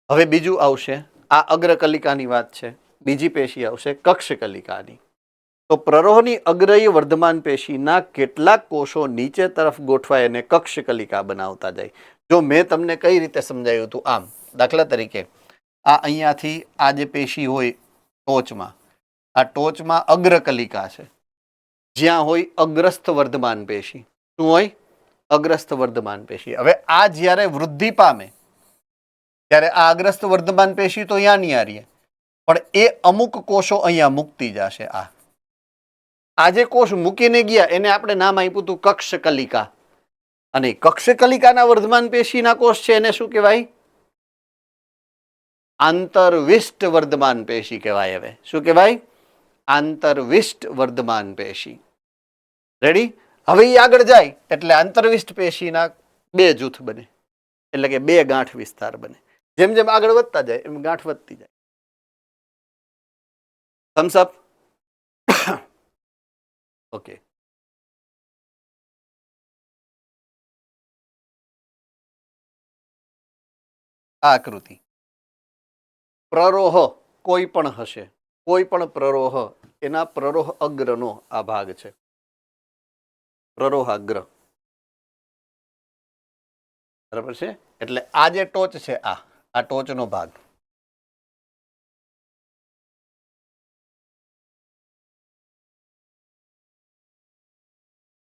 હવે બીજું આવશે, આ અગ્રકલિકાની વાત છે. બીજી પેશી આવશે કક્ષકલિકાની. તો પ્રરોહની અગ્રય વર્ધમાન પેશીના કેટલાક કોષો નીચે તરફ ગોઠવાય અને કક્ષકલિકા બનાવતા જાય. જો મેં તમને કઈ રીતે સમજાવ્યું હતું આમ, દાખલા તરીકે આ અહીંયાથી આ જે પેશી હોય ટોચમાં, આ ટોચમાં અગ્રકલિકા છે, જ્યાં હોય અગ્રસ્થ વર્ધમાન પેશી. શું હોય? અગ્રસ્થ વર્ધમાન પેશી. હવે આ જ્યારે વૃદ્ધિ પામે ત્યારે આ અગ્રસ્થ વર્ધમાન પેશી તો અહીંયા ની આરીએ, પણ એ અમુક કોષો અહીંયા મૂકતી જશે. આ જે કોષ મૂકીને ગયા એને આપણે નામ આપ્યું હતું કક્ષકલિકા. અને કક્ષકલિકાના વર્ધમાન પેશીના કોષ છે એને શું કહેવાય? આંતરવિષ્ટ વર્ધમાન પેશી કહેવાય. હવે શું કહેવાય? આંતરવિષ્ટ વર્ધમાન પેશી. રેડી? હવે એ આગળ જાય એટલે આંતરવિષ્ટ પેશીના 2 જૂથ બને, એટલે કે 2 ગાંઠ વિસ્તાર બને. જેમ જેમ આગળ વધતા જાય એમ ગાંઠ વધતી જાય. થમ્સ અપ. ઓકે. આ આકૃતિ. પ્રરોહ કોઈ પણ હશે, કોઈ પણ પ્રરોહ, એના પ્રરોહ અગ્રનો આ ભાગ છે, પ્રરોહાગ્ર. બરાબર છે? એટલે આ જે ટોચ છે, આ ટોચનો ભાગ,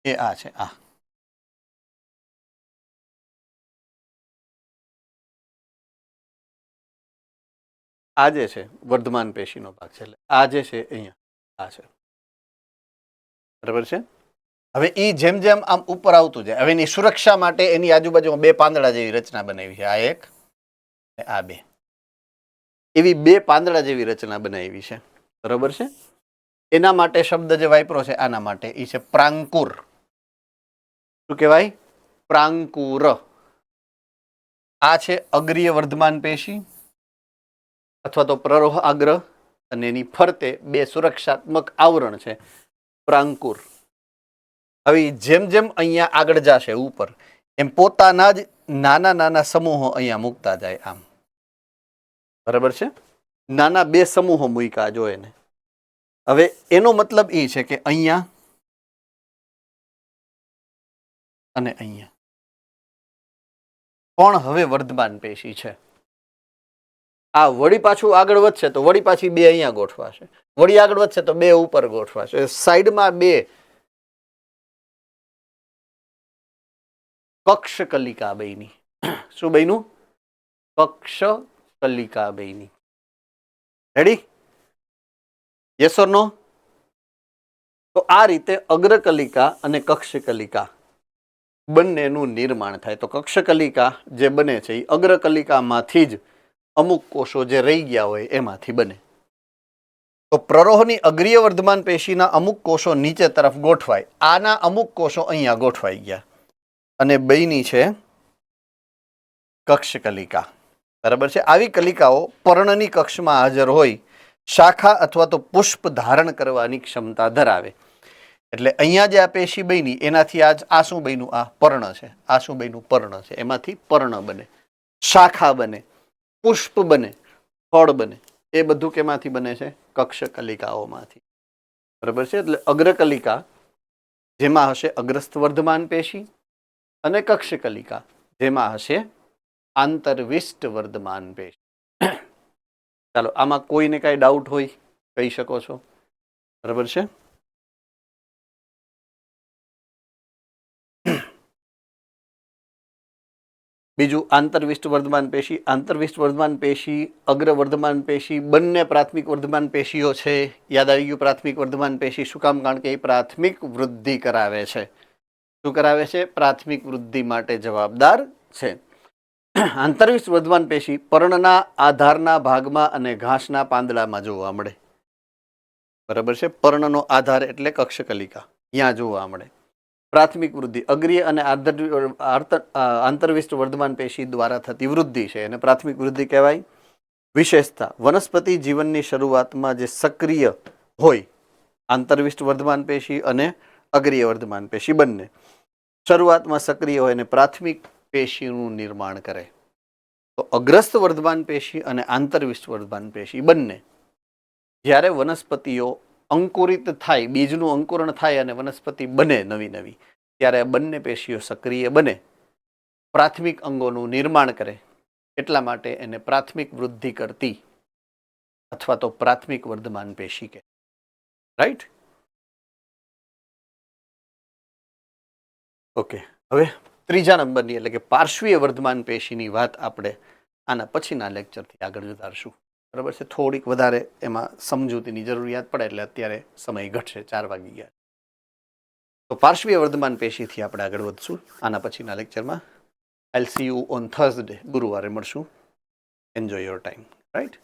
એ આ છે. આ જે છે વર્ધમાન પેશીનો ભાગ છે. એટલે આ જે છે અહીંયા આ છે. બરાબર છે? હવે એ જેમ જેમ આમ ઉપર આવતું જાય, હવે એની સુરક્ષા માટે એની આજુબાજુમાં 2 પાંદડા જેવી રચના બનાવી છે. આ એક, આ 2, એવી 2 પાંદડા જેવી રચના બનાવી છે. બરાબર છે? એના માટે શબ્દ જે વાપરો છે આના માટે એ છે પ્રાંકુર. શું કહેવાય? પ્રાંકુર. આ છે અગ્રીય વર્ધમાન પેશી અથવા તો પ્રરોહ આગ્ર, અને એની ફરતે 2 સુરક્ષાત્મક આવરણ છે, પ્રાંકુર. હવે જેમ જેમ અહીંયા આગળ જશે ઉપર, એમ પોતાના જ નાના નાના સમૂહો અહીંયા મૂકતા જાય આમ. બરાબર છે? નાના 2 સમૂહો મૂક્યા જો એને. હવે એનો મતલબ એ છે કે અહીંયા અને અહીંયા પણ હવે વર્ધમાન પેશી છે. આ વળી પાછું આગળ વધશે તો વળી પાછી 2 અહીંયા ગોઠવાશે, વળી આગળ વધશે તો 2 ઉપર ગોઠવાશે, સાઈડમાં 2 કક્ષ કલિકા બની. શું બન્યું? કક્ષ કલિકા બની. રેડી? યસ ઓર નો? તો આ રીતે અગ્રકલિકા અને કક્ષકલિકા બંનેનું નિર્માણ થાય. તો કક્ષકલિકા જે બને છે એ અગ્રકલિકામાંથી જ અમુક કોષો જે રહી ગયા હોય એમાંથી બને. તો પ્રરોહની અગ્રીય વર્ધમાન પેશીના અમુક કોષો નીચે તરફ ગોઠવાય, આના અમુક કોષો અહીંયા ગોઠવાઈ ગયા અને બની છે કક્ષકલિકા. બરાબર છે? આવી કલિકાઓ પર્ણની કક્ષમાં હાજર હોય, શાખા અથવા તો પુષ્પ ધારણ કરવાની ક્ષમતા ધરાવે. એટલે અહીંયા જે આ પેશી બની એનાથી આ શું બન્યું? આ પર્ણ છે. આ શું બન્યું? પર્ણ છે. એમાંથી પર્ણ બને, શાખા બને, પુષ્પ બને, ફળ બને. એ બધું કેમાંથી બને છે? કક્ષકલિકાઓમાંથી. બરાબર છે? એટલે અગ્રકલિકા જેમાં હશે અગ્રસ્થ વર્ધમાન પેશી, અને કક્ષકલિકા જેમાં હશે આંતરવિષ્ટ વર્ધમાન પેશી. ચાલો, આમાં કોઈને કાંઈ ડાઉટ હોય કહી શકો છો. બરાબર છે? બીજું આંતરવિષ્ટ વર્ધમાન પેશી. આંતરવિષ્ટ વર્ધમાન પેશી, અગ્ર વર્ધમાન પેશી બંને પ્રાથમિક વર્ધમાન પેશીઓ છે. યાદ આવી ગયું? પ્રાથમિક વર્ધમાન પેશી શું કામ? કારણ કે એ પ્રાથમિક વૃદ્ધિ કરાવે છે. શું કરાવે છે? પ્રાથમિક વૃદ્ધિ માટે જવાબદાર છે. આંતરવિષ્ટ વર્ધમાન પેશી પર્ણના આધારના ભાગમાં અને ઘાસના પાંદડામાં જોવા મળે. બરાબર છે? પર્ણનો આધાર એટલે કક્ષકલિકા, ત્યાં જોવા મળે. પ્રાથમિક વૃદ્ધિ અગ્રીય અને આંતરવિષ્ટ વર્ધમાન પેશી દ્વારા થતી વૃદ્ધિ છે અને પ્રાથમિક વૃદ્ધિ કહેવાય. વિશેષતા: વનસ્પતિ જીવનની શરૂઆતમાં જે સક્રિય હોય, આંતરવિષ્ટ વર્ધમાન પેશી અને અગ્રીય વર્ધમાન પેશી બંને શરૂઆતમાં સક્રિય હોય અને પ્રાથમિક પેશીનું નિર્માણ કરે. તો અગ્રસ્થ વર્ધમાન પેશી અને આંતરવિષ્ટ વર્ધમાન પેશી બંને જ્યારે વનસ્પતિઓ અંકુરિત થાય, બીજનું અંકુરણ થાય અને વનસ્પતિ બને નવી નવી, ત્યારે આ બંને પેશીઓ સક્રિય બને, પ્રાથમિક અંગોનું નિર્માણ કરે. એટલા માટે એને પ્રાથમિક વૃદ્ધિ કરતી અથવા તો પ્રાથમિક વર્ધમાન પેશી કહે. રાઈટ? ઓકે, હવે ત્રીજા નંબરની એટલે કે પાર્શ્વીય વર્ધમાન પેશીની વાત આપણે આના પછીના લેક્ચરથી આગળ વધારશું. બરાબર છે? થોડીક વધારે એમાં સમજૂતીની જરૂરિયાત પડે એટલે અત્યારે સમય ઘટશે, 4 વાગી ગયા. તો પાર્શ્વીય વર્ધમાન પેશીથી આપણે આગળ વધશું આના પછીના લેક્ચરમાં. I will see you on Thursday. ગુરુવારે મળશું. Enjoy your time. રાઈટ?